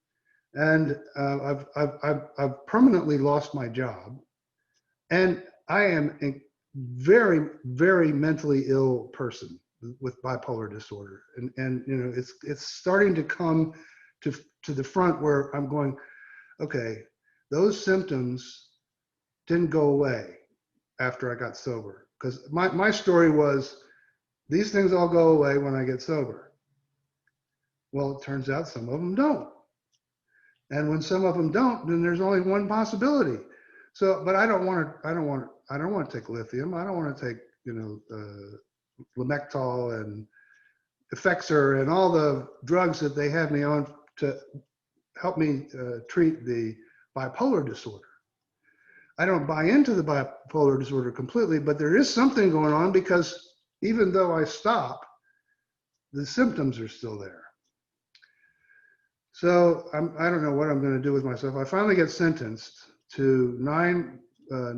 Speaker 2: And I've permanently lost my job, and I am a very, very mentally ill person with bipolar disorder, and it's starting to come to the front where I'm going, okay, those symptoms didn't go away after I got sober, because my story was these things all go away when I get sober. Well, it turns out some of them don't. And when some of them don't, then there's only one possibility. So, but I don't want to take lithium. I don't want to take, Lamictal and Effexor and all the drugs that they have me on to help me treat the bipolar disorder. I don't buy into the bipolar disorder completely, but there is something going on because even though I stop, the symptoms are still there. So I don't know what I'm going to do with myself. I finally get sentenced to 9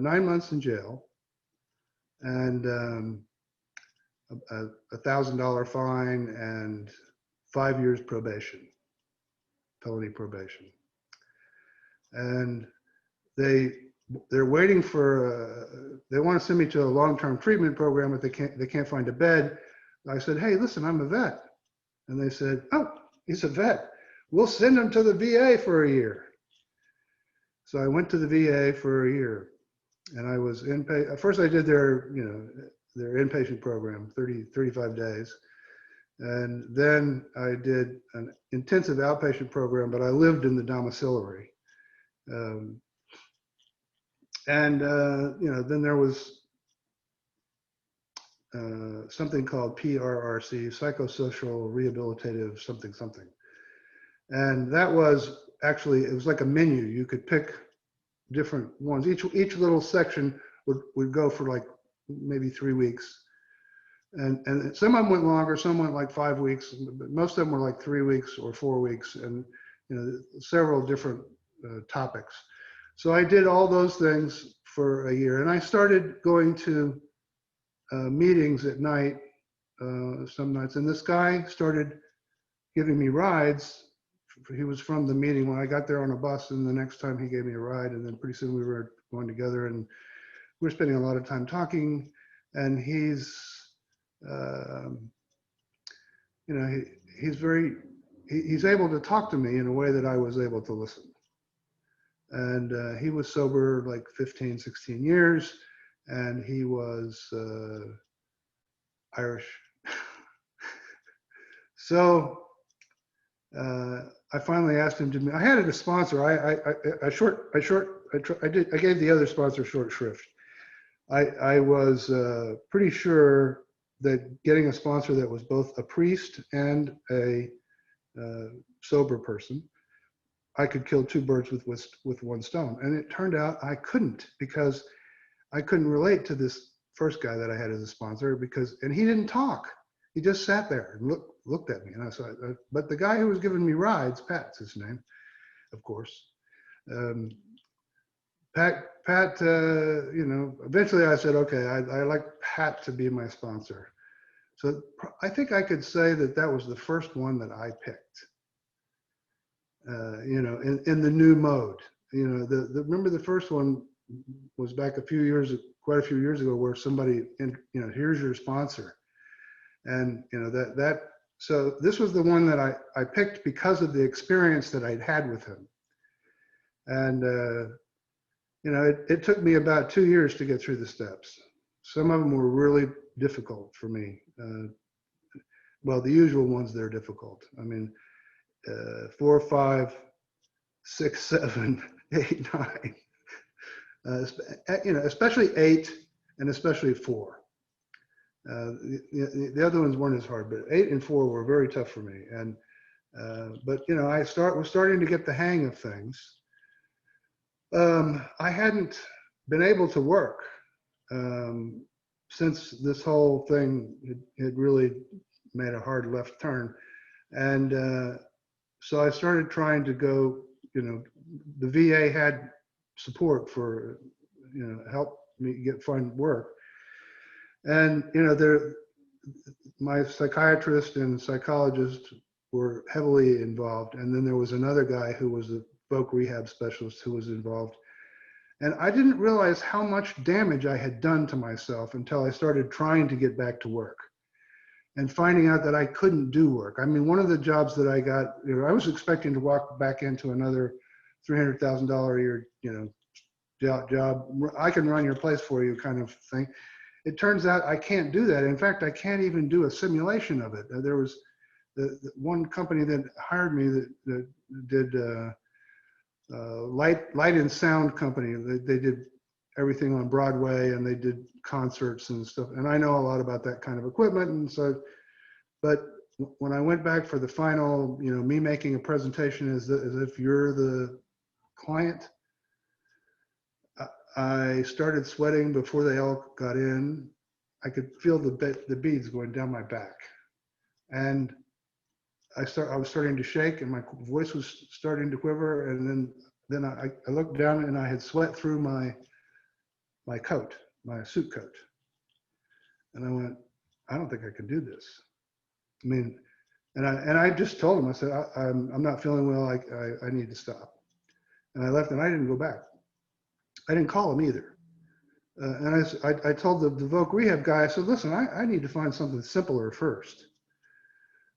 Speaker 2: months in jail and $1,000 fine and 5 years probation, felony probation. And they're waiting for they want to send me to a long-term treatment program, but they can't find a bed. I said, hey, listen, I'm a vet, and they said, oh, he's a vet. We'll send him to the VA for a year. So I went to the VA for a year, and I was first I did their inpatient program, 35 days. And then I did an intensive outpatient program, but I lived in the domiciliary. Then there was something called PRRC, psychosocial rehabilitative something. And that was actually, it was like a menu. You could pick different ones. Each little section would go for like maybe 3 weeks. And some of them went longer, some went like 5 weeks, but most of them were like 3 weeks or 4 weeks, and several different topics. So I did all those things for a year, and I started going to meetings at night, some nights, and this guy started giving me rides. He was from the meeting when I got there on a bus, and the next time he gave me a ride, and then pretty soon we were going together, and we were spending a lot of time talking. And he's, he's very he's able to talk to me in a way that I was able to listen. And he was sober like 15, 16 years, and he was Irish. So I finally asked him to. I had a sponsor. I gave the other sponsor short shrift. I was pretty sure that getting a sponsor that was both a priest and a sober person, I could kill two birds with one stone. And it turned out I couldn't, because I couldn't relate to this first guy that I had as a sponsor, and he didn't talk. He just sat there and looked at me. And I said, but the guy who was giving me rides, Pat's his name, of course. Pat, eventually I said, okay, I like Pat to be my sponsor. So I think I could say that was the first one that I picked, in the new mode. Remember the first one was back quite a few years ago, where somebody, here's your sponsor. And, so this was the one that I picked because of the experience that I'd had with him. And, it took me about 2 years to get through the steps. Some of them were really difficult for me. Well, the usual ones, they're difficult. I mean, 4, 5, 6, 7, 8, 9. Especially 8 and especially 4. The other ones weren't as hard, but 8 and 4 were very tough for me. And but I was starting to get the hang of things. I hadn't been able to work since this whole thing had really made a hard left turn, and so I started trying to go. The VA had support for help me find work, and my psychiatrist and psychologist were heavily involved, and then there was another guy who was a voc rehab specialist who was involved. And I didn't realize how much damage I had done to myself until I started trying to get back to work and finding out that I couldn't do work. I mean, one of the jobs that I got, I was expecting to walk back into another $300,000 a year, job. I can run your place for you kind of thing. It turns out I can't do that. In fact, I can't even do a simulation of it. There was the one company that hired me that did light and sound company. They did everything on Broadway, and they did concerts and stuff. And I know a lot about that kind of equipment. And so, but when I went back for the final, me making a presentation as if you're the client, I started sweating before they all got in. I could feel the beads going down my back, and I was starting to shake, and my voice was starting to quiver. And then I looked down, and I had sweat through my coat, my suit coat. And I went, I don't think I can do this. I mean, and I just told him, I said, I'm not feeling well. I need to stop. And I left, and I didn't go back. I didn't call him either. And I told the voc rehab guy, I said, listen, I need to find something simpler first.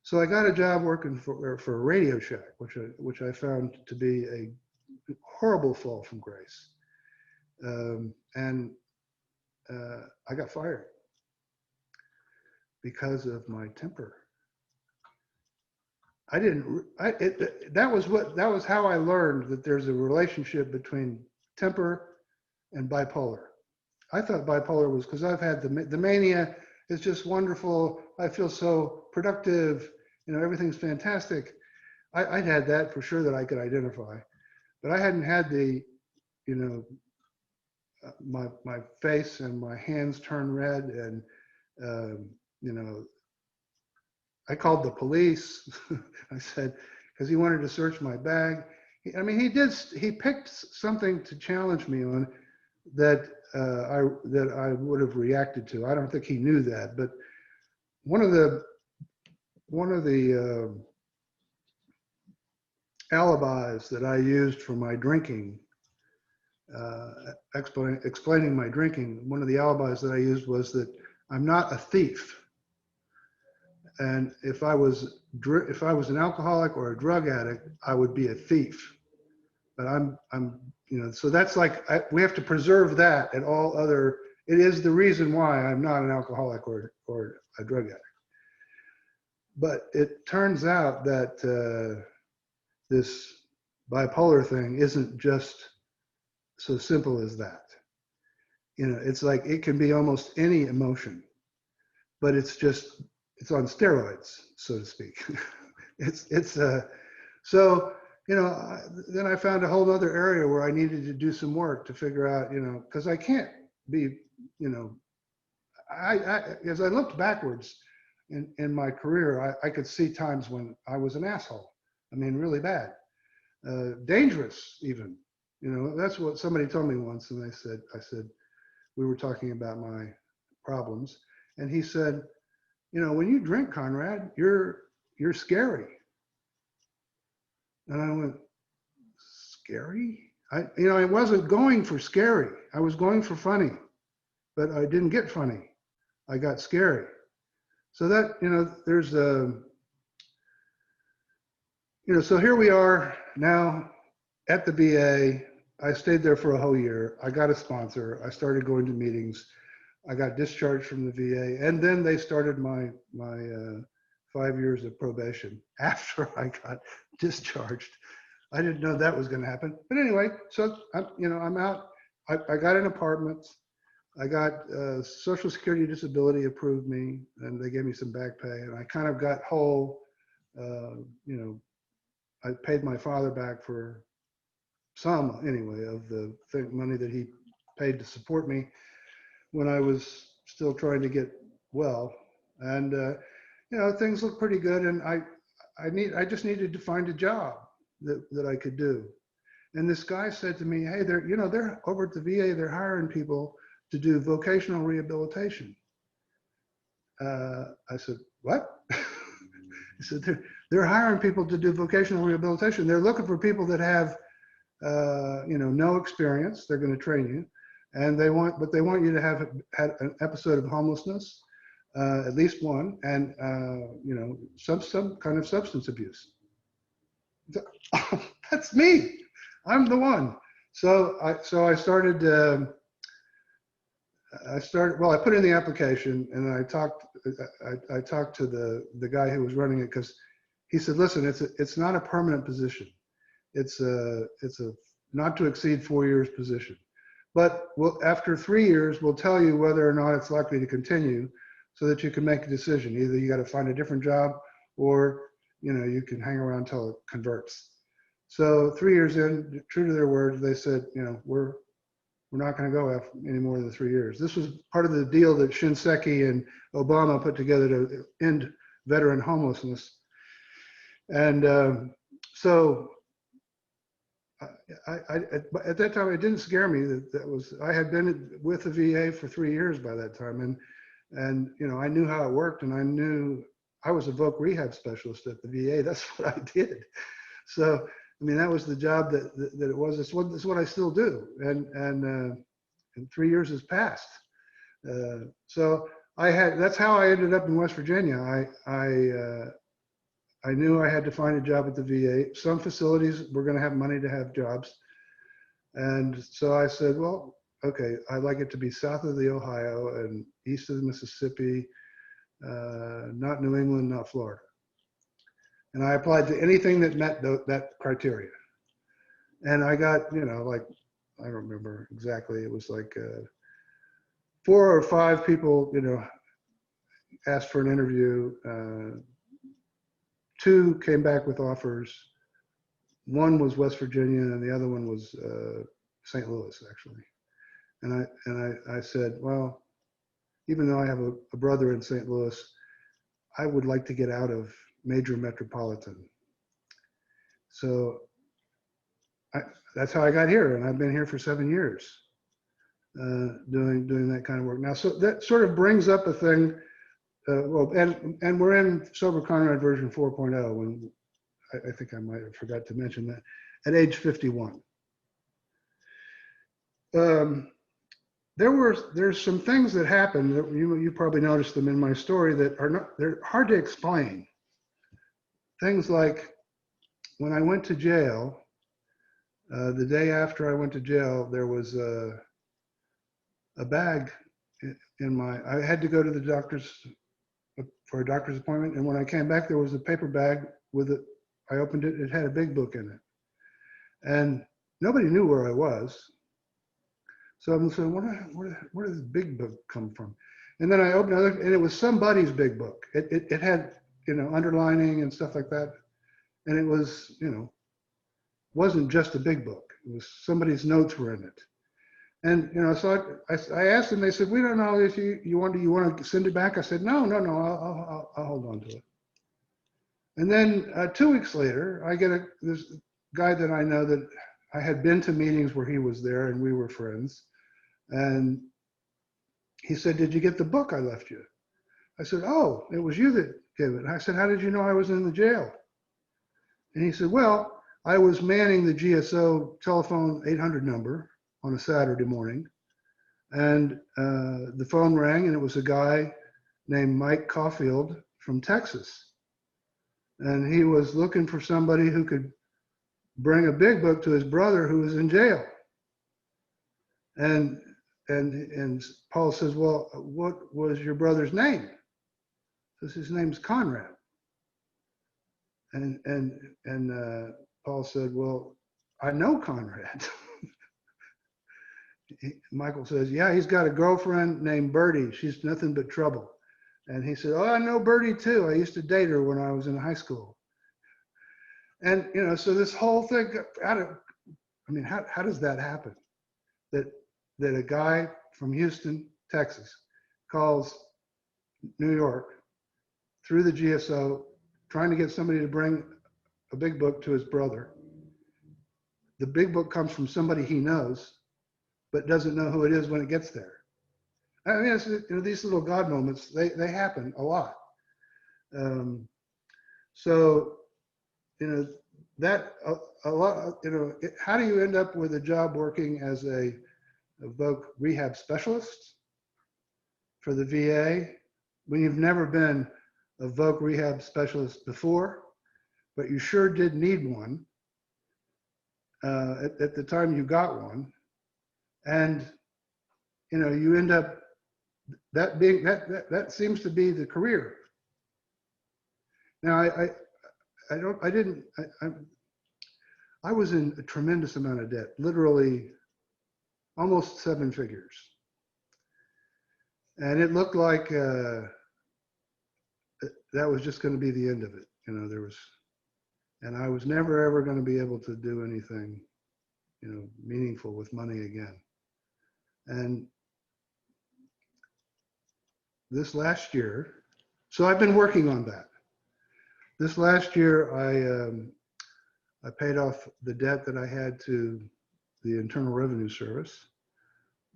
Speaker 2: So I got a job working for a Radio Shack, which I found to be a horrible fall from grace. And I got fired because of my temper. That was how I learned that there's a relationship between temper and bipolar. I thought bipolar was because I've had the mania is just wonderful. I feel so productive. Everything's fantastic. I'd had that for sure that I could identify, but I hadn't had the, my face and my hands turn red, and I called the police. I said, because he wanted to search my bag. He picked something to challenge me on that I would have reacted to. I don't think he knew that, but one of the alibis that I used for my drinking, explaining my drinking, one of the alibis that I used was that I'm not a thief. And if I was an alcoholic or a drug addict, I would be a thief. But so that's like, we have to preserve that and all other, it is the reason why I'm not an alcoholic or a drug addict. But it turns out that this bipolar thing isn't just so simple as that. It's like it can be almost any emotion, but it's on steroids, so to speak. So, then I found a whole other area where I needed to do some work to figure out, because I can't be, as I looked backwards in my career, I could see times when I was an asshole. I mean, really bad, dangerous even. That's what somebody told me once, and I said, we were talking about my problems, and he said, when you drink, Conrad, you're scary. And I went, scary? I wasn't going for scary. I was going for funny, but I didn't get funny. I got scary. So that, there's so here we are now at the VA. I stayed there for a whole year. I got a sponsor. I started going to meetings. I got discharged from the VA, and then they started my 5 years of probation after I got discharged. I didn't know that was going to happen, but anyway, so I'm out. I got an apartment. I got Social Security disability approved me, and they gave me some back pay, and I kind of got whole. I paid my father back for some anyway of the money that he paid to support me when I was still trying to get well, and things look pretty good, and I just needed to find a job that I could do. And this guy said to me, hey, they're over at the VA, they're hiring people to do vocational rehabilitation. I said, what? He said, they're hiring people to do vocational rehabilitation. They're looking for people that have, no experience. They're going to train you. And they want you to have had an episode of homelessness, at least one, and, some kind of substance abuse. That's me. I'm the one. So I started, well, I put in the application, and I talked to the guy who was running it, because he said, listen, it's not a permanent position. It's a not to exceed 4 years position. But after 3 years, we'll tell you whether or not it's likely to continue, so that you can make a decision. Either you got to find a different job, or you can hang around until it converts. So 3 years in, true to their word, they said, we're not going to go any more than 3 years. This was part of the deal that Shinseki and Obama put together to end veteran homelessness. And so at that time, it didn't scare me. I had been with the VA for 3 years by that time, and I knew how it worked, and I knew I was a voc rehab specialist at the VA. That's what I did. So I mean, that was the job that it was. It's what I still do, and 3 years has passed. So that's how I ended up in West Virginia. I knew I had to find a job at the VA. Some facilities were going to have money to have jobs. And so I said, well, okay, I'd like it to be south of the Ohio and east of the Mississippi, not New England, not Florida. And I applied to anything that met that criteria. And I got, like, I don't remember exactly. It was like 4 or 5 people, asked for an interview. 2 came back with offers. 1 was West Virginia, and the other one was St. Louis, actually. And I said, well, even though I have a brother in St. Louis, I would like to get out of major metropolitan. So that's how I got here, and I've been here for 7 years doing that kind of work. Now, so that sort of brings up a thing. And we're in Sober Conrad version 4.0, when I think I might have forgot to mention that, at age 51. there's some things that happened that you probably noticed them in my story that are not, they're hard to explain. Things like when I went to jail, the day after I went to jail, there was a bag in my, I had to go to the doctor's for a doctor's appointment. And when I came back, there was a paper bag with it. I opened it, it had a big book in it. And nobody knew where I was. So I'm saying, where did this big book come from? And then I opened it, and it was somebody's big book. It had, underlining and stuff like that. And it was, wasn't just a big book. It was somebody's notes were in it. And, so I asked them, they said, we don't know if you want to send it back? I said, no, I'll hold on to it. And then 2 weeks later, I get this guy that I know that I had been to meetings where he was there and we were friends. And he said, did you get the book I left you? I said, oh, it was you that gave it. And I said, how did you know I was in the jail? And he said, well, I was manning the GSO telephone 800 number on a Saturday morning. And the phone rang, and it was a guy named Mike Caulfield from Texas. And he was looking for somebody who could bring a big book to his brother who was in jail. And Paul says, well, what was your brother's name? Says his name's Conrad. And Paul said, well, I know Conrad. Michael says, yeah, he's got a girlfriend named Birdie. She's nothing but trouble. And he said, oh, I know Birdie too. I used to date her when I was in high school. And, so this whole thing, how does that happen? That a guy from Houston, Texas, calls New York through the GSO, trying to get somebody to bring a big book to his brother. The big book comes from somebody he knows, but doesn't know who it is when it gets there. I mean, these little God moments, they happen a lot. So, that a lot, how do you end up with a job working as a voc rehab specialist for the VA when you've never been a voc rehab specialist before, but you sure did need one at the time you got one, and you end up that being that seems to be the career. Now I was in a tremendous amount of debt, literally almost 7 figures. And it looked like that was just going to be the end of it. And I was never ever going to be able to do anything, meaningful with money again. And this last year, so I've been working on that. This last year, I paid off the debt that I had to the Internal Revenue Service.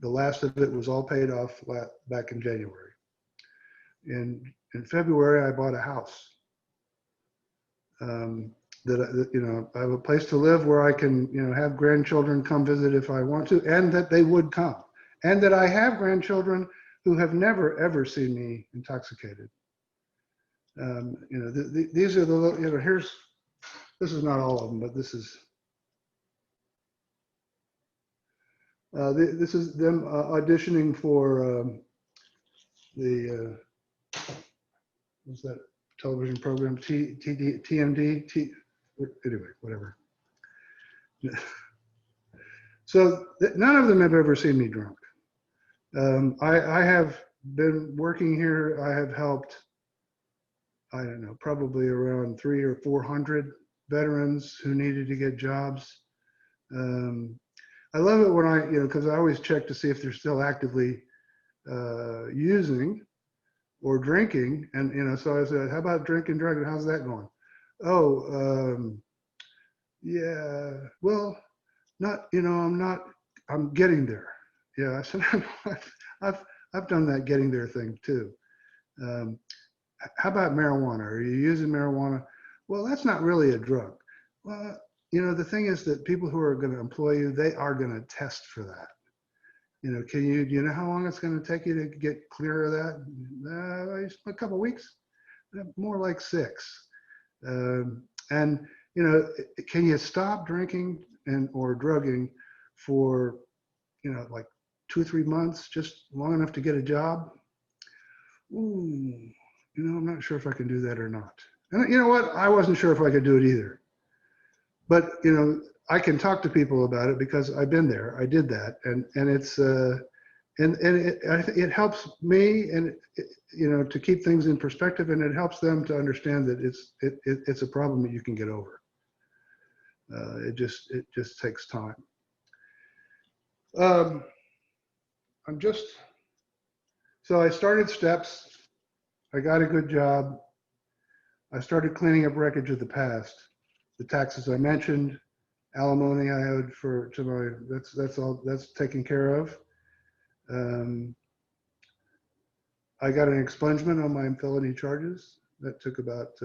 Speaker 2: The last of it was all paid off back in January. In February, I bought a house. That I have a place to live where I can, have grandchildren come visit if I want to, and that they would come, and that I have grandchildren who have never ever seen me intoxicated. These are the, this is not all of them, but this is them auditioning for the what's that television program, TMD, anyway, whatever. So none of them have ever seen me drunk. I have been working here. I have helped, I don't know, probably around 300 or 400 veterans who needed to get jobs. I love it when because I always check to see if they're still actively using or drinking. And, so I said, how about drinking, drugging? How's that going? Oh, yeah, well, not, I'm getting there. Yeah, I said, I've done that getting there thing too. How about marijuana? Are you using marijuana? Well, that's not really a drug. Well, the thing is that people who are going to employ you, they are going to test for that. Do you know how long it's going to take you to get clear of that? A couple of weeks, more like 6. And, can you stop drinking and or drugging for, like 2 or 3 months, just long enough to get a job? Ooh, I'm not sure if I can do that or not. And you know what? I wasn't sure if I could do it either. But, I can talk to people about it because I've been there. I did that. And it's, it helps me and, to keep things in perspective, and it helps them to understand that it's a problem that you can get over. It just takes time. Um, so I started steps. I got a good job. I started cleaning up wreckage of the past. The taxes I mentioned, alimony I owed to my, that's taken care of. Um, I got an expungement on my felony charges. That took about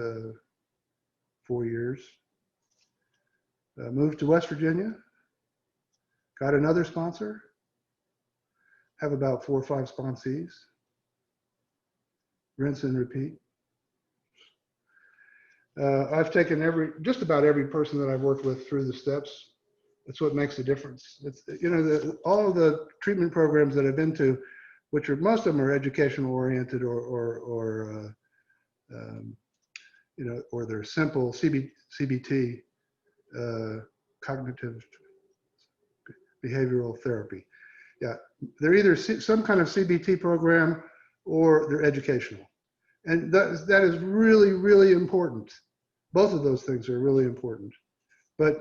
Speaker 2: 4 years. Moved to West Virginia. Got another sponsor. Have about 4 or 5 sponsees. Rinse and repeat. I've taken just about every person that I've worked with through the steps. That's what makes a difference. It's, all of the treatment programs that I've been to, which are most of them are educational oriented or they're simple CBT, cognitive behavioral therapy. Yeah, they're either some kind of CBT program or they're educational. And that is really, really important. Both of those things are really important. But,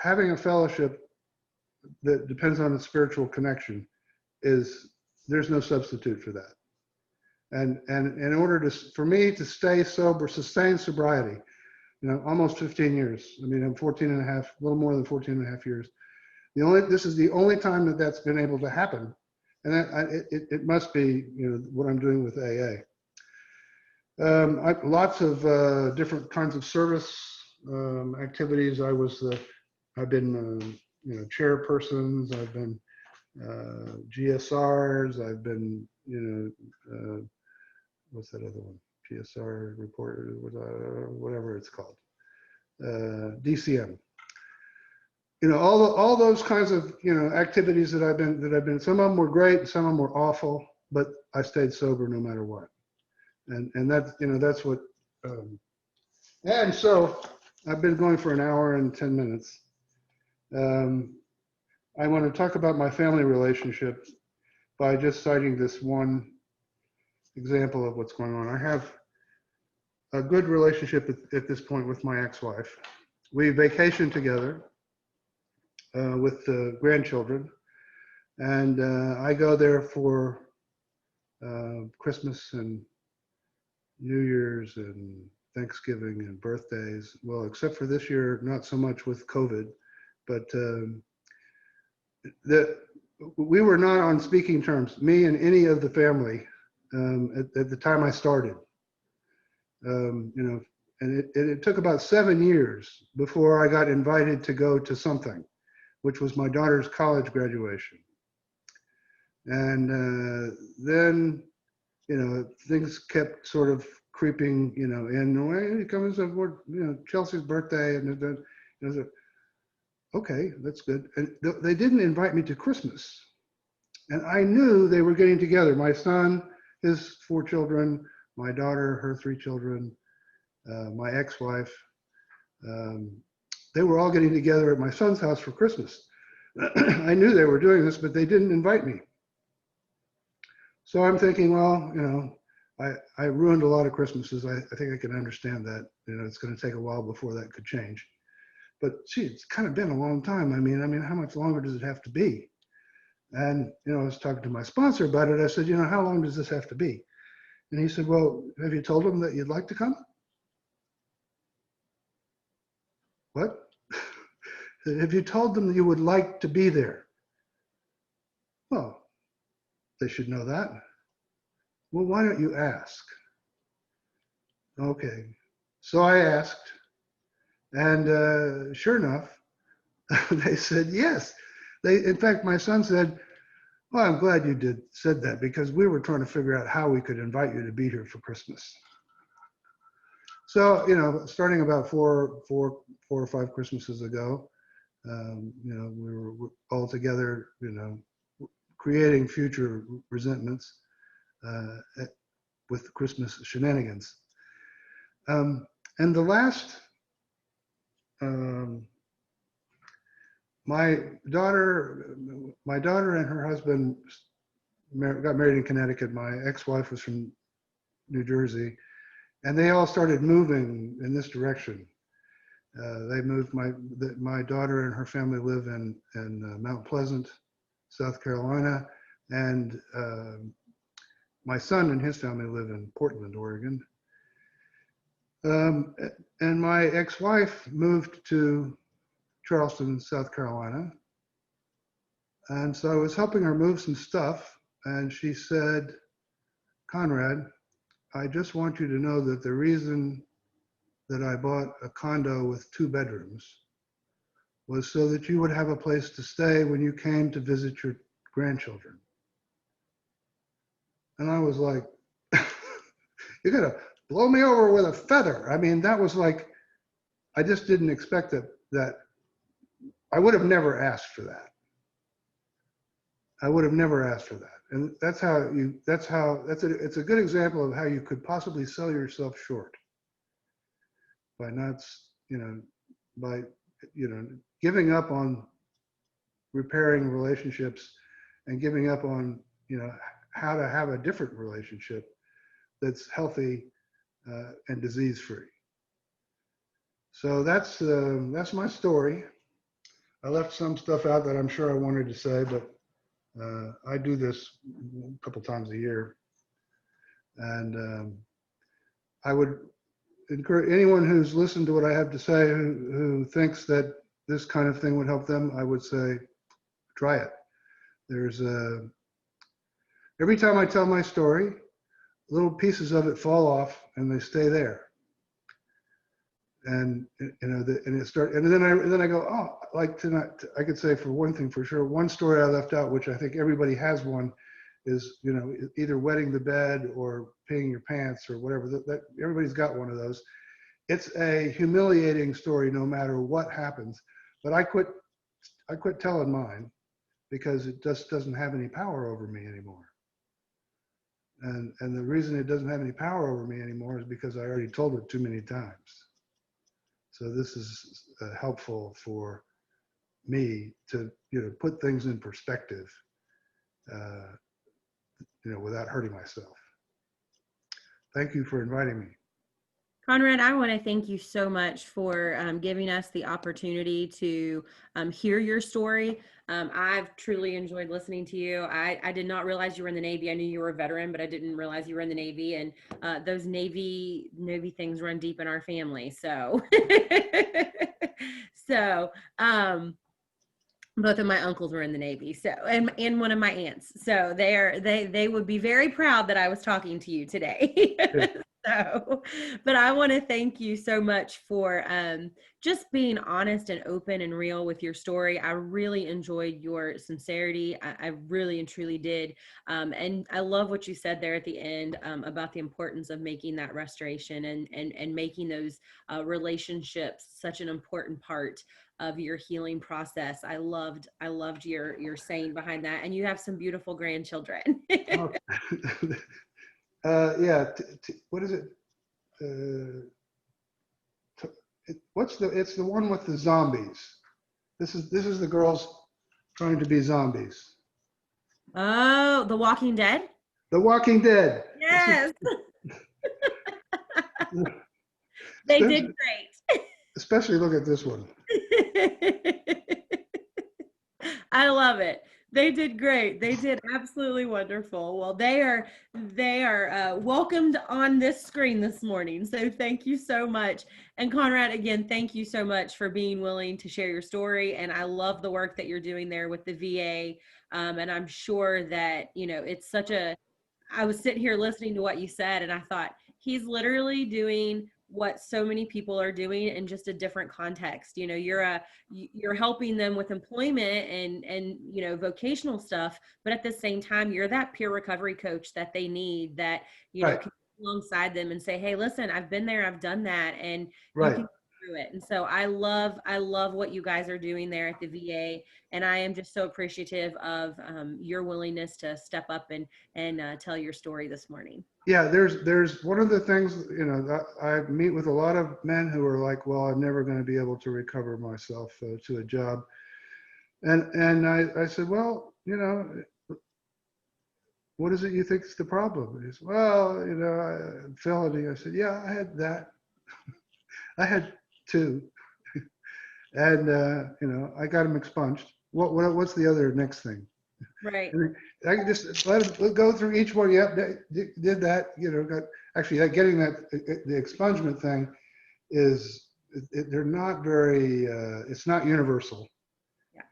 Speaker 2: having a fellowship that depends on a spiritual connection there's no substitute for that. And in order for me to stay sober, sustain sobriety, almost 15 years. I mean, I'm 14 and a half, a little more than 14 and a half years. This is the only time that that's been able to happen. And it must be, what I'm doing with AA. Lots of different kinds of service activities. I've been, chairpersons. I've been GSRs. I've been, what's that other one? GSR reporter, whatever it's called. DCM. All those kinds of, activities that I've been. Some of them were great, some of them were awful, but I stayed sober no matter what. And that's what. And so I've been going for an hour and 10 minutes. I want to talk about my family relationship by just citing this one example of what's going on. I have a good relationship at this point with my ex-wife. We vacation together with the grandchildren, and I go there for Christmas and New Year's and Thanksgiving and birthdays. Well, except for this year, not so much with COVID, but we were not on speaking terms, me and any of the family, at the time I started. And it took about 7 years before I got invited to go to something, which was my daughter's college graduation. And then, things kept sort of creeping, in the way. It comes up, Chelsea's birthday, and then, okay, that's good. And they didn't invite me to Christmas. And I knew they were getting together. My son, his 4 children, my daughter, her 3 children, my ex-wife. They were all getting together at my son's house for Christmas. I knew they were doing this, but they didn't invite me. So I'm thinking, well, I ruined a lot of Christmases. I think I can understand that. It's going to take a while before that could change. But gee, it's kind of been a long time. I mean, how much longer does it have to be? And, I was talking to my sponsor about it. I said, how long does this have to be? And he said, well, have you told them that you'd like to come? What? Have you told them that you would like to be there? Well, they should know that. Well, why don't you ask? Okay. So I asked, and sure enough, they said yes. In fact, my son said, Well, I'm glad you said that because we were trying to figure out how we could invite you to be here for Christmas. So, starting about four or five Christmases ago, we were all together, creating future resentments uh, with Christmas shenanigans. Um, and the last, um, my daughter and her husband got married in Connecticut. My ex-wife was from New Jersey, and they all started moving in this direction. They moved. My daughter and her family live in Mount Pleasant, South Carolina, and my son and his family live in Portland, Oregon. Um, and my ex-wife moved to Charleston, South Carolina, and so I was helping her move some stuff, and she said, "Conrad, I just want you to know that the reason that I bought a condo with 2 bedrooms was so that you would have a place to stay when you came to visit your grandchildren." And I was like, "You're gonna blow me over with a feather." I mean, that was like, I just didn't expect that I would have never asked for that. I would have never asked for that. And it's a good example of how you could possibly sell yourself short by not, you know, by, giving up on repairing relationships and giving up on, how to have a different relationship that's healthy and disease free. So that's my story. I left some stuff out that I'm sure I wanted to say, but I do this a couple times a year, and I would encourage anyone who's listened to what I have to say who thinks that this kind of thing would help them. I would say, try it. There's every time I tell my story, little pieces of it fall off and they stay there. And and then I go, oh, like tonight I could say, for one thing for sure, one story I left out, which I think everybody has one, is either wetting the bed or peeing your pants or whatever. That everybody's got one of those. It's a humiliating story no matter what happens, but I quit telling mine because it just doesn't have any power over me anymore. And the reason it doesn't have any power over me anymore is because I already told it too many times. So this is helpful for me to put things in perspective, without hurting myself. Thank you for inviting me.
Speaker 1: Conrad, I want to thank you so much for giving us the opportunity to hear your story. I've truly enjoyed listening to you. I did not realize you were in the Navy. I knew you were a veteran, but I didn't realize you were in the Navy. And those Navy things run deep in our family. So, so both of my uncles were in the Navy, so and one of my aunts. So they would be very proud that I was talking to you today. So, but I want to thank you so much for just being honest and open and real with your story. I really enjoyed your sincerity. I really and truly did. And I love what you said there at the end about the importance of making that restoration and making those relationships such an important part of your healing process. I loved your saying behind that. And you have some beautiful grandchildren.
Speaker 2: Oh. Yeah. What is it? It's the one with the zombies. This is the girls trying to be zombies.
Speaker 1: Oh, The Walking Dead?
Speaker 2: The Walking Dead.
Speaker 1: Yes. They did great.
Speaker 2: Especially look at this one.
Speaker 1: I love it. They did great. They did absolutely wonderful. Well, they are welcomed on this screen this morning. So thank you so much. And Conrad, again, thank you so much for being willing to share your story. And I love the work that you're doing there with the VA. And I'm sure that, it's such a, I was sitting here listening to what you said and I thought, he's literally doing what so many people are doing in just a different context. You know, you're helping them with employment and vocational stuff, but at the same time, you're that peer recovery coach that they need, that
Speaker 2: Right,
Speaker 1: can alongside them and say, hey, listen, I've been there, I've done that, and you
Speaker 2: right.
Speaker 1: can get through it. And so I love what you guys are doing there at the VA, and I am just so appreciative of your willingness to step up and tell your story this morning.
Speaker 2: Yeah, there's one of the things, that I meet with a lot of men who are like, well, I'm never going to be able to recover myself to a job. And I said, well, what is it you think is the problem? He said, well, felony. I said, yeah, I had that. I had two. And, I got them expunged. What's the other next thing?
Speaker 1: Right.
Speaker 2: And I can just let go through each one. Yep, did that. Got actually getting that the expungement thing is they're not very. It's not universal,
Speaker 1: Yeah.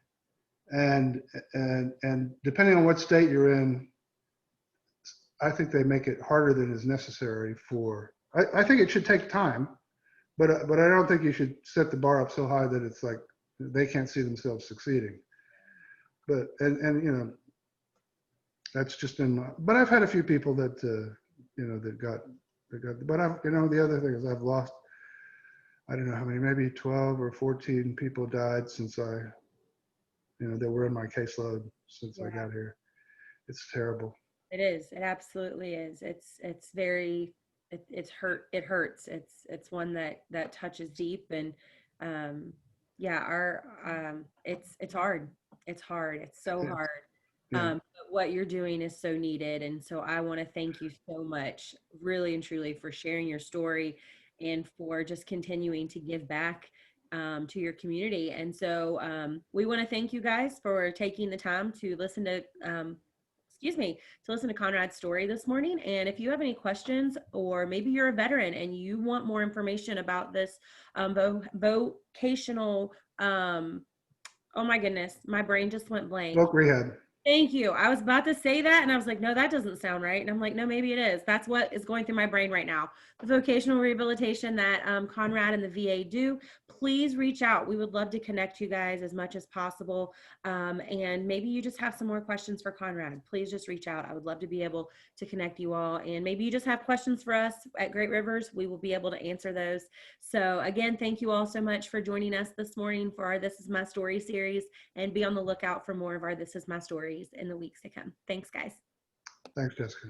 Speaker 2: and and depending on what state you're in, I think they make it harder than is necessary for. I think it should take time, but I don't think you should set the bar up so high that it's like they can't see themselves succeeding. But and that's just in my, but I've had a few people that that got but I've the other thing is I've lost, I don't know how many, maybe 12 or 14 people died since that were in my caseload since I
Speaker 1: Yeah.
Speaker 2: got here. It's terrible.
Speaker 1: It is. It absolutely is. It's very it's hurt. It hurts. It's one that touches deep, and um yeah, our it's hard. It's hard. It's so
Speaker 2: Yeah,
Speaker 1: hard.
Speaker 2: yeah,
Speaker 1: But what you're doing is so needed, and so I want to thank you so much, really and truly, for sharing your story and for just continuing to give back to your community. And so we want to thank you guys for taking the time to listen to Conrad's story this morning. And if you have any questions, or maybe you're a veteran and you want more information about this vocational, oh my goodness, my brain just went blank.
Speaker 2: voc rehab.
Speaker 1: Thank you. I was about to say that and I was like, no, that doesn't sound right. And I'm like, no, maybe it is. That's what is going through my brain right now. The vocational rehabilitation that Conrad and the VA do, please reach out. We would love to connect you guys as much as possible. And maybe you just have some more questions for Conrad. Please just reach out. I would love to be able to connect you all. And maybe you just have questions for us at Great Rivers. We will be able to answer those. So again, thank you all so much for joining us this morning for our This Is My Story series, and be on the lookout for more of our This Is My Stories in the weeks to come. Thanks, guys.
Speaker 2: Thanks, Jessica.